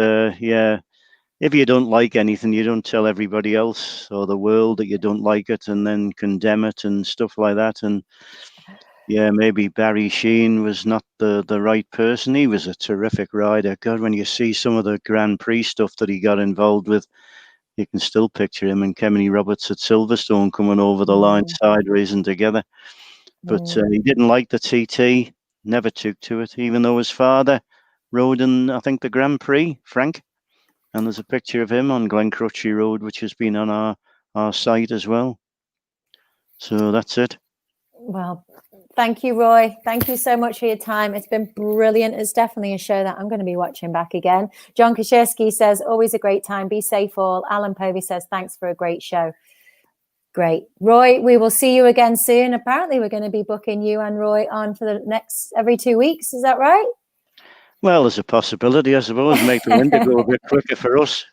Speaker 2: if you don't like anything, you don't tell everybody else or the world that you don't like it and then condemn it and stuff like that. And yeah, maybe Barry Sheehan was not the right person. He was a terrific rider. God, when you see some of the Grand Prix stuff that he got involved with, you can still picture him and Kemeny Roberts at Silverstone coming over the line sideways and together. But he didn't like the TT, never took to it, even though his father rode in, I think, the Grand Prix, Frank. And there's a picture of him on Glencrutchy Road, which has been on our site as well. So that's it.
Speaker 1: Well, Thank you, Roy. Thank you so much for your time. It's been brilliant. It's definitely a show that I'm going to be watching back again. John Kashirski says, always a great time. Be safe all. Alan Povey says, thanks for a great show. Great. Roy, we will see you again soon. Apparently, we're going to be booking you and Roy on for the next every 2 weeks. Is that right?
Speaker 2: Well, there's a possibility, I suppose. Make the winter go a bit quicker for us.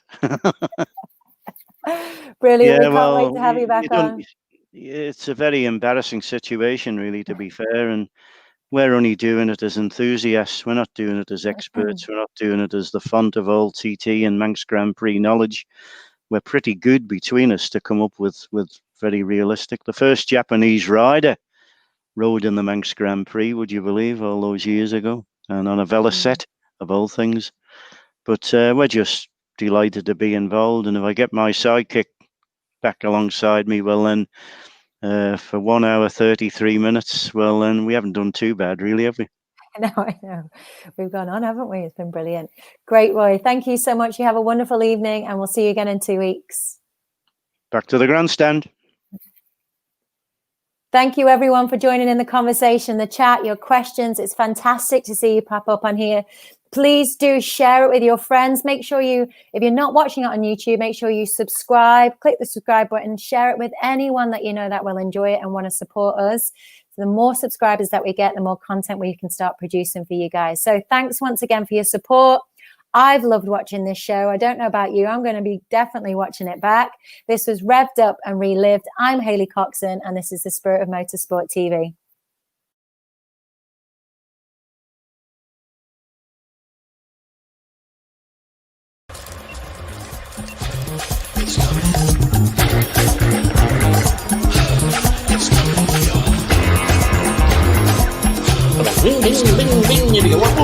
Speaker 1: Brilliant. We can't wait to have you back on.
Speaker 2: It's a very embarrassing situation, really, to be fair. And we're only doing it as enthusiasts. We're not doing it as experts. We're not doing it as the font of all TT and Manx Grand Prix knowledge. We're pretty good between us to come up with very realistic. The first Japanese rider rode in the Manx Grand Prix, would you believe, all those years ago, and on a Velocette of all things. But we're just delighted to be involved. And if I get my sidekick back alongside me, well then, for 1 hour 33 minutes, well then we haven't done too bad, really, have we?
Speaker 1: I know. We've gone on, haven't we? It's been brilliant. Great, Roy. Thank you so much. You have a wonderful evening, and we'll see you again in 2 weeks.
Speaker 2: Back to the grandstand.
Speaker 1: Thank you, everyone, for joining in the conversation, the chat, your questions. It's fantastic to see you pop up on here. Please do share it with your friends. Make sure you, if you're not watching it on YouTube, make sure you subscribe, click the subscribe button, share it with anyone that you know that will enjoy it and want to support us. So the more subscribers that we get, the more content we can start producing for you guys. So thanks once again for your support. I've loved watching this show. I don't know about you. I'm going to be definitely watching it back. This was Revved Up and Relived. I'm Hailey Coxon, and this is the Spirit of Motorsport TV.
Speaker 4: Bing, bing, bing, bing. You go, whoa.